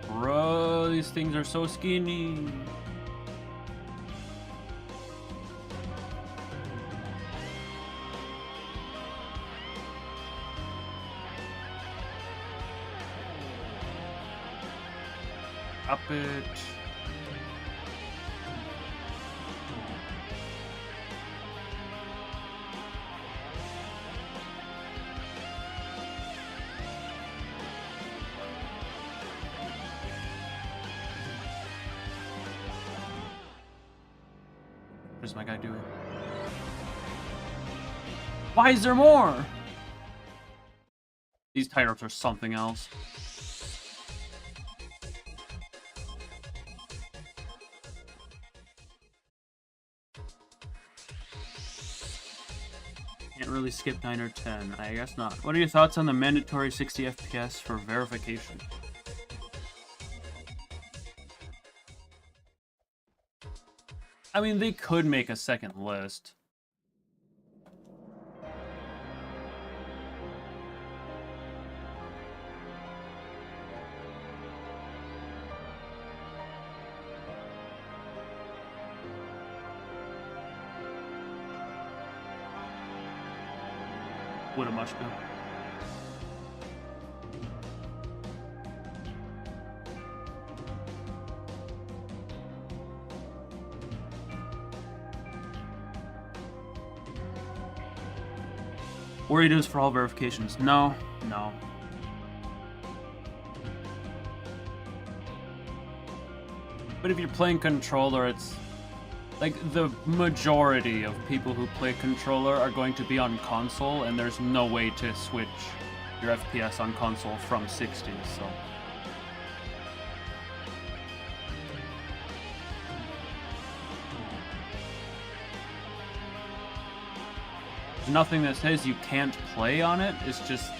Bro, these things are so skinny. Up it. What is my guy doing? Why is there more? These tie-ups are something else. Can't really skip 9 or 10. I guess not. What are your thoughts on the mandatory 60 FPS for verification? I mean, they could make a second list. Woulda much go. Worried is for all verifications. No, no. But if you're playing controller, it's like the majority of people who play controller are going to be on console, and there's no way to switch your FPS on console from 60, so. There's nothing that says you can't play on it. It's just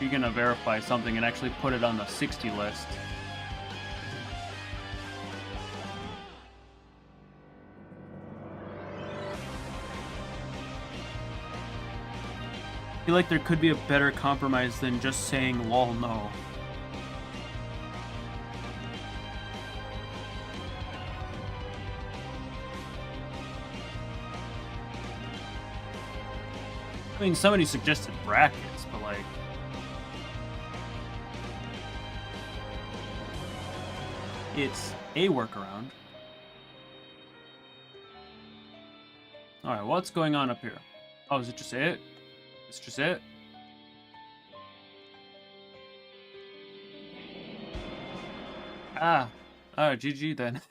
you're gonna verify something and actually put it on the 60 list. I feel like there could be a better compromise than just saying lol no. I mean, somebody suggested brackets, but like... it's a workaround. Alright, what's going on up here? Oh, is it just it? It's just it? Ah. Alright, GG then.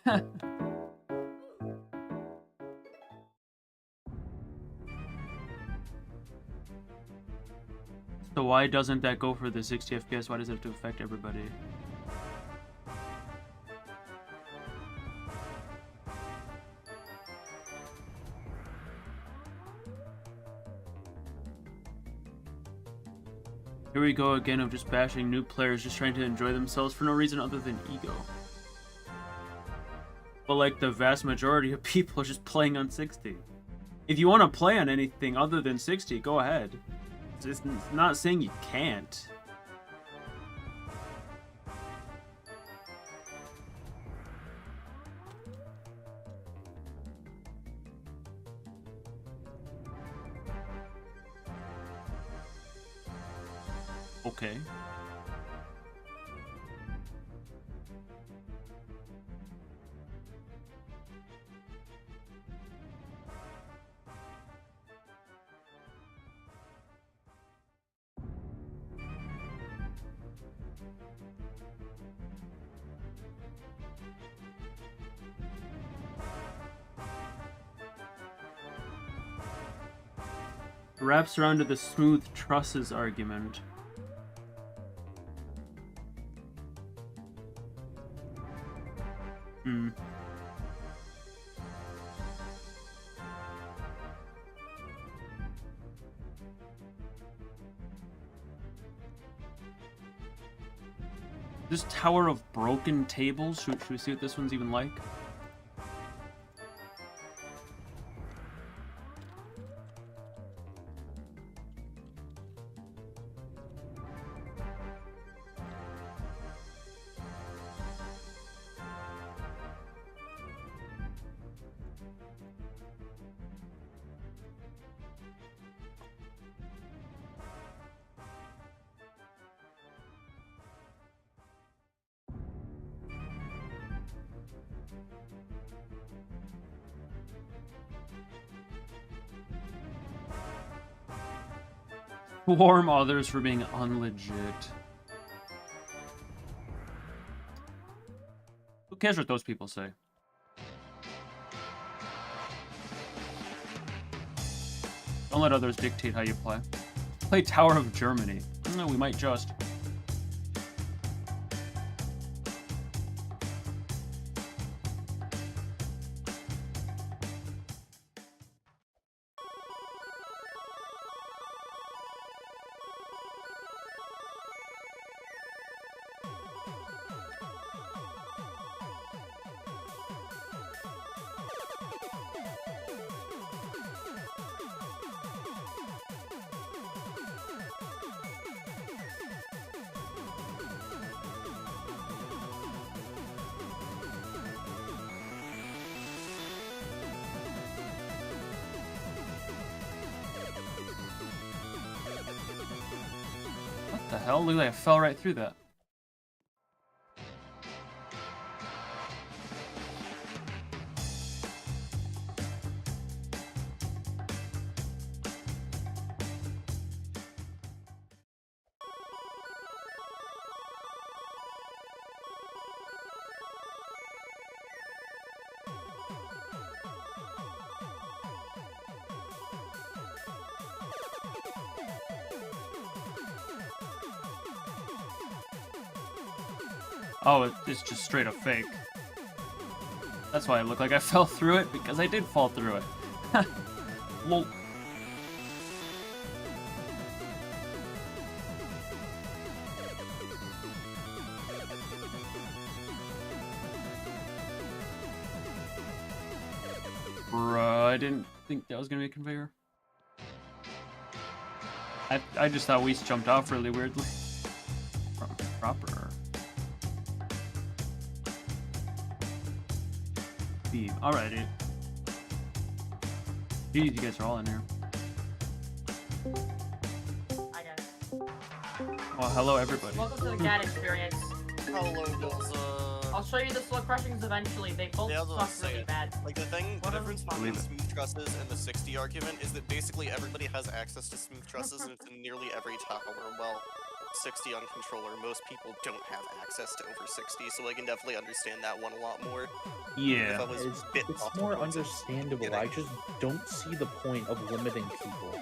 So why doesn't that go for the 60 FPS? Why does it have to affect everybody? Here we go again of just bashing new players just trying to enjoy themselves for no reason other than ego. But like the vast majority of people are just playing on 60. If you want to play on anything other than 60, go ahead. It's not saying you can't. Okay. Wraps around to the smooth trusses argument. Hmm. This Tower of Broken Tables. Should we see what this one's even like? Swarm others for being unlegit. Who cares what those people say? Don't let others dictate how you play. Play Tower of Germany. No, we might just. What the hell? Look like I fell right through that. Oh, it's just straight up fake. That's why it looked like I fell through it, because I did fall through it. Lol. Bruh, I didn't think that was gonna be a conveyor. I just thought we jumped off really weirdly. Proper. Beam. Alrighty. Jeez, you guys are all in here. I guess. Oh, hello everybody. Welcome to the GAT experience. Hello, Doza. I'll show you the slow crushings eventually. They both suck really bad. Like the difference between smooth trusses and the 60 argument is that basically everybody has access to smooth trusses and it's in nearly every tower. Well, 60 on controller, most people don't have access to over 60, so I can definitely understand that one a lot more. Yeah. It's more understandable. I just don't see the point of limiting people.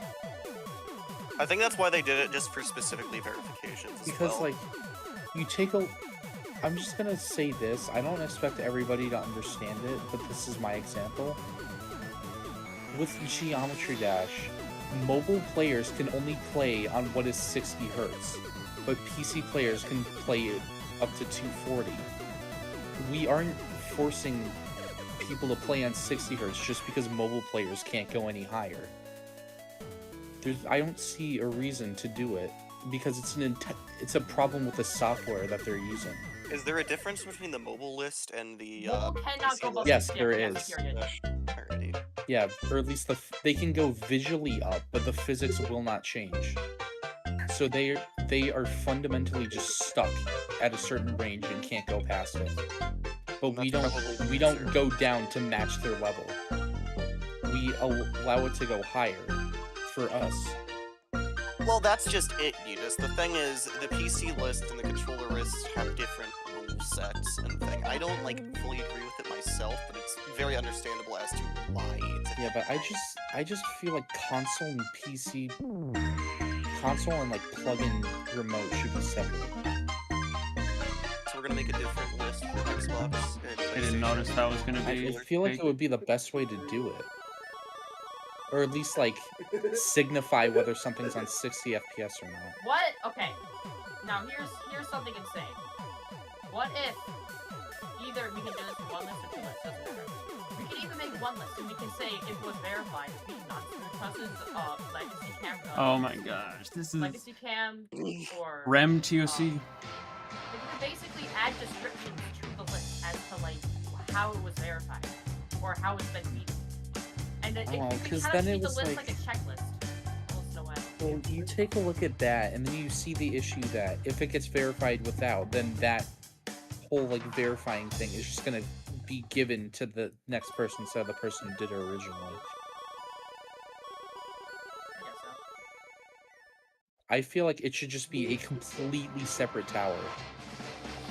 I think that's why they did it, just for specifically verifications as because, well. like, you take a... I'm just gonna say this, I don't expect everybody to understand it, but this is my example. With Geometry Dash, mobile players can only play on what is 60 Hz, but PC players can play it up to 240. We aren't forcing people to play on 60 Hz just because mobile players can't go any higher. I don't see a reason to do it, because it's a problem with the software that they're using. Is there a difference between the mobile list and the mobile cannot go above Yes, 60 there FPS, is. period. Alrighty. Yeah, or at least they can go visually up, but the physics will not change. So they are fundamentally just stuck at a certain range and can't go past it. But we don't go down to match their level. We allow it to go higher for us. Well, that's just it, Udis. The thing is, the PC list and the controller lists have different rule sets and thing. I don't, like, fully agree with it myself, but it's very understandable as to why it's Yeah, but I just feel like console and PC... Console and, like, plug-in remote should be separate. So we're gonna make a different list for Xbox and I didn't notice that was gonna be... I feel like it would be the best way to do it. Or at least, like, signify whether something's on 60 FPS or not. What? Okay. Now here's something insane. What if either we can do this in one list or two lists, doesn't matter. We can even make one list and we can say if it was verified, we non-smooth trusses, legacy cam. Oh my gosh, this is legacy cam or REM TOC. We can basically add descriptions to the list as to like how it was verified or how it's been beaten. And it because kind of then it treat was the list like a checklist. Almost in a way. Well, you take a look at that, and then you see the issue that if it gets verified without, then that whole like verifying thing is just gonna be given to the next person instead of the person who did it originally. I guess so. I feel like it should just be a completely separate tower.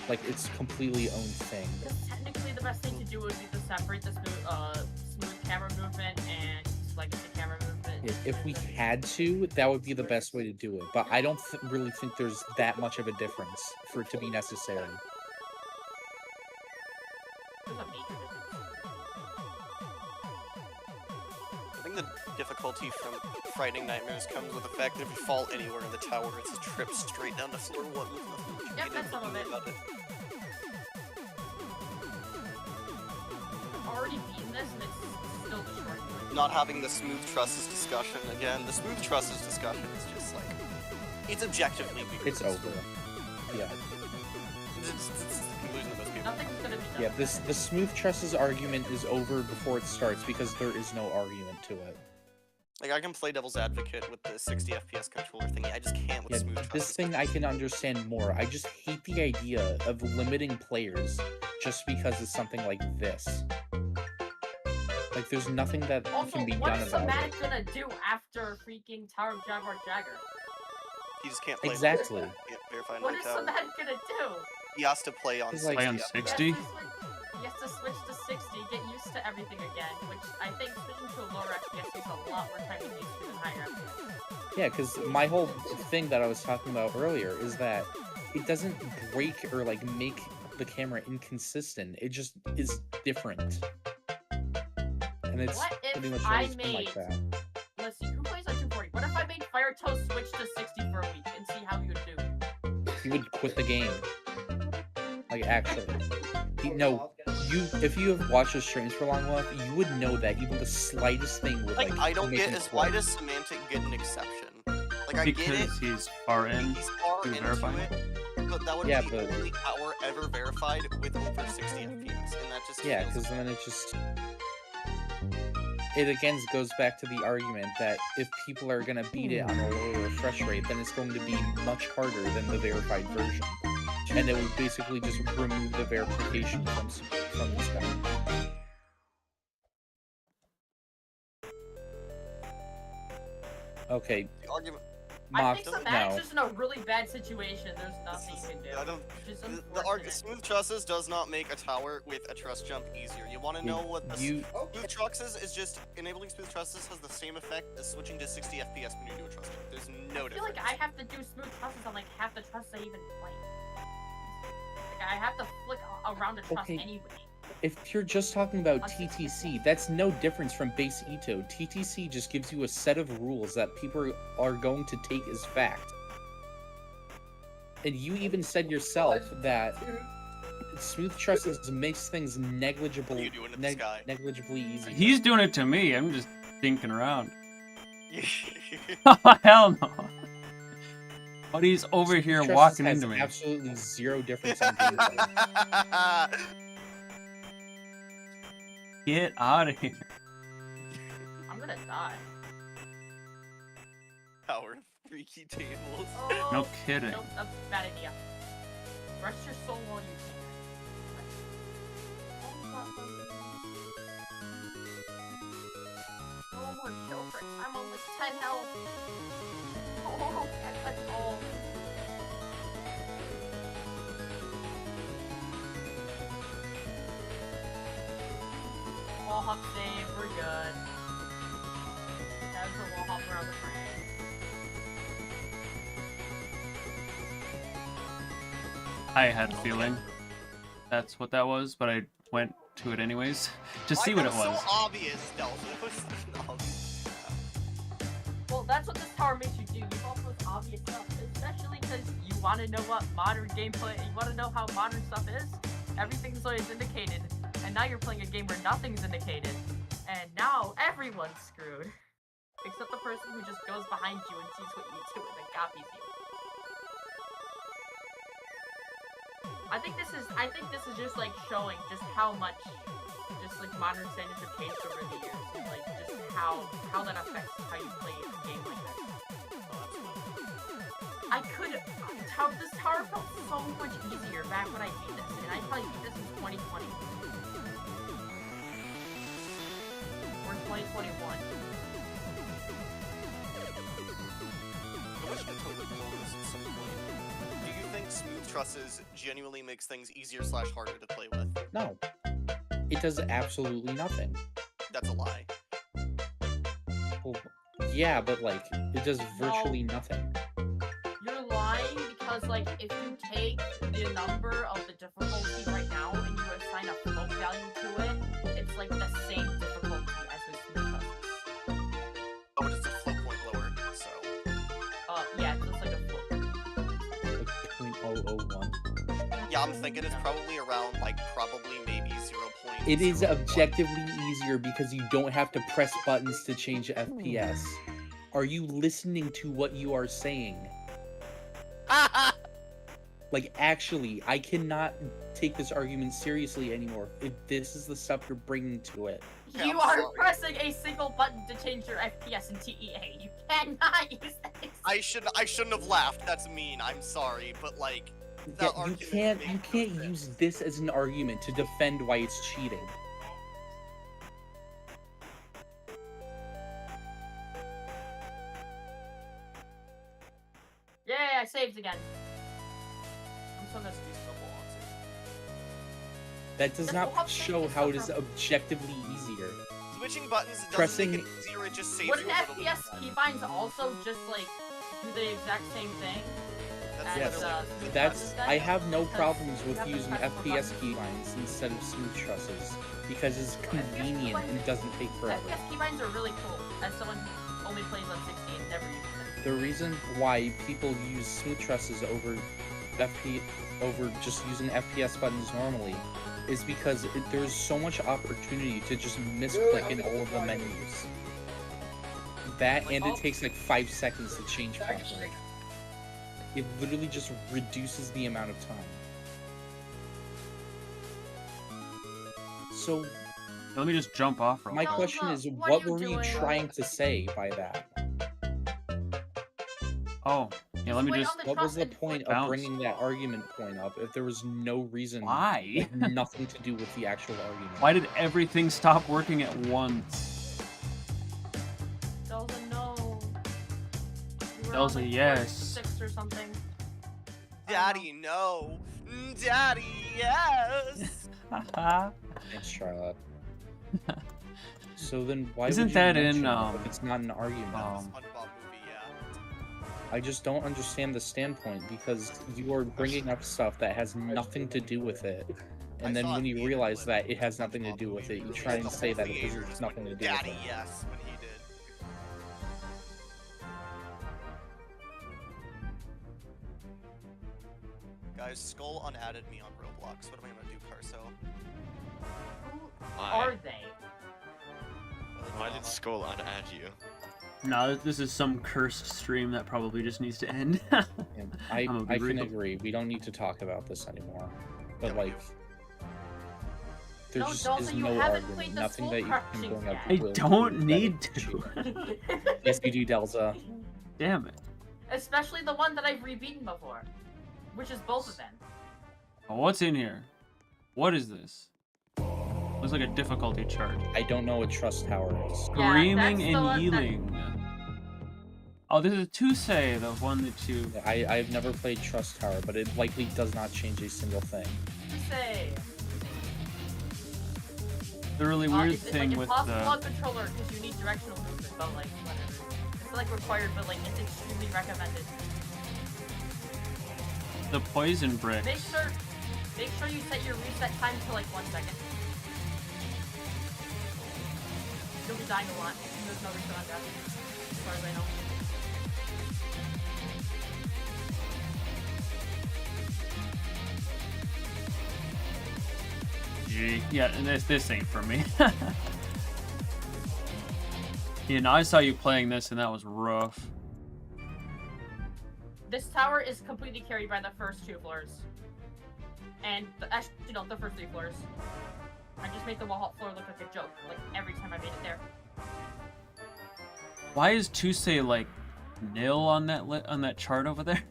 Like it's completely own thing. Because technically the best thing to do would be to separate the smooth camera movement and legacy camera movement. If we had to, that would be the best way to do it. But I don't really think there's that much of a difference for it to be necessary. There's a major difference. I think the difficulty from Frightening Nightmares comes with the fact that if you fall anywhere in the tower, it's a trip straight down to floor 1 with nothing you Yep, can that's some of it. about it. I've already beaten this and it's still destroying me. Not having the smooth trusses discussion again. The smooth trusses discussion is just like, it's objectively weird. It's over. Yeah. It's the conclusion of most people. Nothing's gonna be done. Yeah, the smooth trusses argument is over before it starts because there is no argument to it. Like, I can play devil's advocate with the 60 FPS controller thingy, I just can't with smooth trusses. This thing I can understand more. I just hate the idea of limiting players just because it's something like this. Like, there's nothing that Also, can be what done is about Somatic it. gonna do after freaking Tower of Jaguar Jagger? He just can't play. Exactly. Can't verify What my is tower. Somatic gonna do? He has to play on He's 60 like- Play on FPS. 60? He has to switch to 60, get used to everything again, which I think switching to a lower FPS takes a lot more time to get used to than higher FPS. Yeah, because my whole thing that I was talking about earlier is that it doesn't break or, like, make the camera inconsistent. It just is different. And it's What if pretty much I always been like made- that. Let's see, who plays on 240? What if I made Firetoe switch to 60 for a week and see how he would do? He would quit the game. Like, actually. If you have watched his streams for long enough, you would know that even the slightest thing would, like, I don't make get, him is quit. why does Semantic get an exception? Like, I get it, Because he's far in. he's far to into verify. it, but that would Yeah, be but- the only tower ever verified with over 60 FPS, and that just Yeah, feels... because then it just... It again goes back to the argument that if people are going to beat it on a lower refresh rate, then it's going to be much harder than the verified version. and it would basically just remove the verification from the spec. Okay, The argument. I think Mock, Savannah's no. just in a really bad situation. There's nothing you can do. I don't. Which is The unfortunate. smooth trusses does not make a tower with a truss jump easier. You want to know what the You smooth trusses is? Just enabling smooth trusses has the same effect as switching to 60 FPS when you do a truss jump. There's no I feel difference. like I have to do smooth trusses on like half the trusses I even play. Like I have to flick around a truss Okay. anyway. If you're just talking about TTC, that's no difference from base EToH. TTC just gives you a set of rules that people are going to take as fact. And you even said yourself that smooth trusses makes things negligibly What are you doing in the sky? negligibly easy. He's doing it to me. I'm just thinking around. Hell no. Buddy's over here Trusses walking has into me. absolutely zero difference in gameplay. Get out of here. I'm gonna die. Power freaky tables. Oh, No kidding. Nope, that's a bad idea. Rest your soul while you can. No more kill bricks. I'm only 10 health. Oh, that's all. Wall hop save, we're good. That was a wall hop around the frame. I had a feeling that's what that was, but I went to it anyways to see what it was. So obvious, Delta. It was so obvious. Well, that's what this tower makes you do. You fall for this obvious stuff, especially because you want to know what modern gameplay, you want to know how modern stuff is. Everything's always indicated, and now you're playing a game where nothing's indicated, and now everyone's screwed. Except the person who just goes behind you and sees what you do and then copies you. I think this is just like showing just how much just like modern standards have changed over the years. And, like just how that affects how you play a game like this. I could this tower felt so much easier back when I beat this, and I probably beat this in 2020. Or 2021. I wish I totally blown this at some point. Do you think smooth trusses genuinely makes things easier / harder to play with? No. It does absolutely nothing. That's a lie. Well, yeah, but like, it does virtually nothing. You're lying because, like, if you take the number of the difficulty right now and you assign a float value to it, it's like the same difficulty as with smooth trusses. Oh, but it's a float point lower, so. Yeah, it's just like a float. Like 0.001. Yeah, I'm thinking it's probably around, like, probably maybe 0. It is objectively easier because you don't have to press buttons to change FPS. Are you listening to what you are saying? Like, actually, I cannot take this argument seriously anymore if this is the stuff you're bringing to it. Yeah, You I'm are sorry. pressing a single button to change your FPS in TEA. You cannot use this. I shouldn't have laughed. That's mean. I'm sorry, but like, Yeah, that argument you makes can't no sense. use this as an argument to defend why it's cheating. Yeah, I saved again. I'm so gonna use the whole option. That does This not will help show change how it this is from- objectively easier. Switching buttons doesn't Pressing- make it easier. It just saves Wouldn't you a little bit. FPS keybinds also just like do the exact same thing? That's Yes. literally- Smooth That's trusses then? I have no Because problems you with have to using press more FPS buttons. keybinds instead of smooth trusses because it's FPS convenient and keybinds- doesn't take forever. FPS keybinds are really cool, as someone who only plays on 60 and never uses them. The reason why people use smooth trusses over just using FPS buttons normally is because there's so much opportunity to just misclick in all of the menus. That and it takes like 5 seconds to change properly. It literally just reduces the amount of time. So Let me just jump off real my quick. question is, what what are you were you doing? trying to say by that? Oh, yeah, Yeah, let me Wait just. on What was the trust and point of bounce. bringing that argument point up if there was no reason, Why? like, nothing to do with the actual argument? Why did everything stop working at once? Delta, no. You were Delta, on, like, yes. 6 or something. Daddy, no. Daddy, yes. Thanks, Charlotte. So then why Isn't would you that mention in, it if it's not an argument? SpongeBob movie, yeah. I just don't understand the standpoint because you are bringing up stuff that has nothing to do with it. And then when you realize that it has nothing to do with it, you try and say that it has nothing to do with Daddy, it. yes, when he did. Guys, Skull unadded me on Roblox. What am I gonna do, Carso? Who Why? are they? Why did Skull unadd you? No, this is some cursed stream that probably just needs to end. And I I'm a can real- agree. We don't need to talk about this anymore. But Yeah, we like, there No, just Delta, is you no haven't argument. played the Nothing Soul that you can Crushing bring up. yet. I will don't prove that need it's to. true. Yes, you do, Delta. Damn it. Especially the one that I've re-beaten before. Which is both of them. Oh, what's in here? What is this? Looks like a difficulty chart. I don't know what Trust Tower is. Yeah, Screaming that's the one and that- Yeeling. Oh, this is ToCP, the one that you. I've never played Trust Tower, but it likely does not change a single thing. Say. The really weird it's thing like with impossible the. on controller because you need directional movement, but like whatever. It's like required, but like it's extremely recommended. The poison bricks. Make sure you set your reset time to like 1 second. You'll be dying a lot. And there's no reset on that, as far as I know. Gee, yeah, this ain't for me. Yeah, no, I saw you playing this and that was rough. This tower is completely carried by the first 2 floors. And actually, no, the first 3 floors. I just make the wall floor look like a joke, like every time I made it there. Why is ToCP like nil on that chart over there?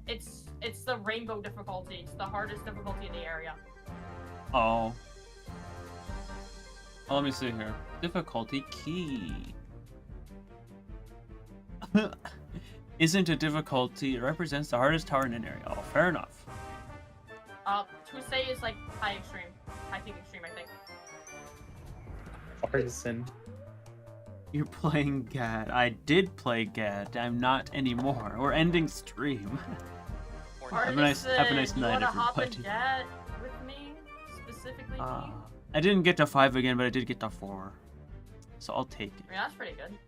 It's the rainbow difficulty. It's the hardest difficulty in the area. Oh. Oh, let me see here. Difficulty key. Isn't a difficulty. It represents the hardest tower in an area. Oh, fair enough. ToCP is like high extreme. High peak extreme, I think. Partisan. You're playing GAT. I did play GAT. I'm not anymore. We're ending stream. Have a nice night, You wanna hop in everybody. GAT with me? Specifically me? I didn't get to 5 again, but I did get to 4. So I'll take it. I mean, that's pretty good.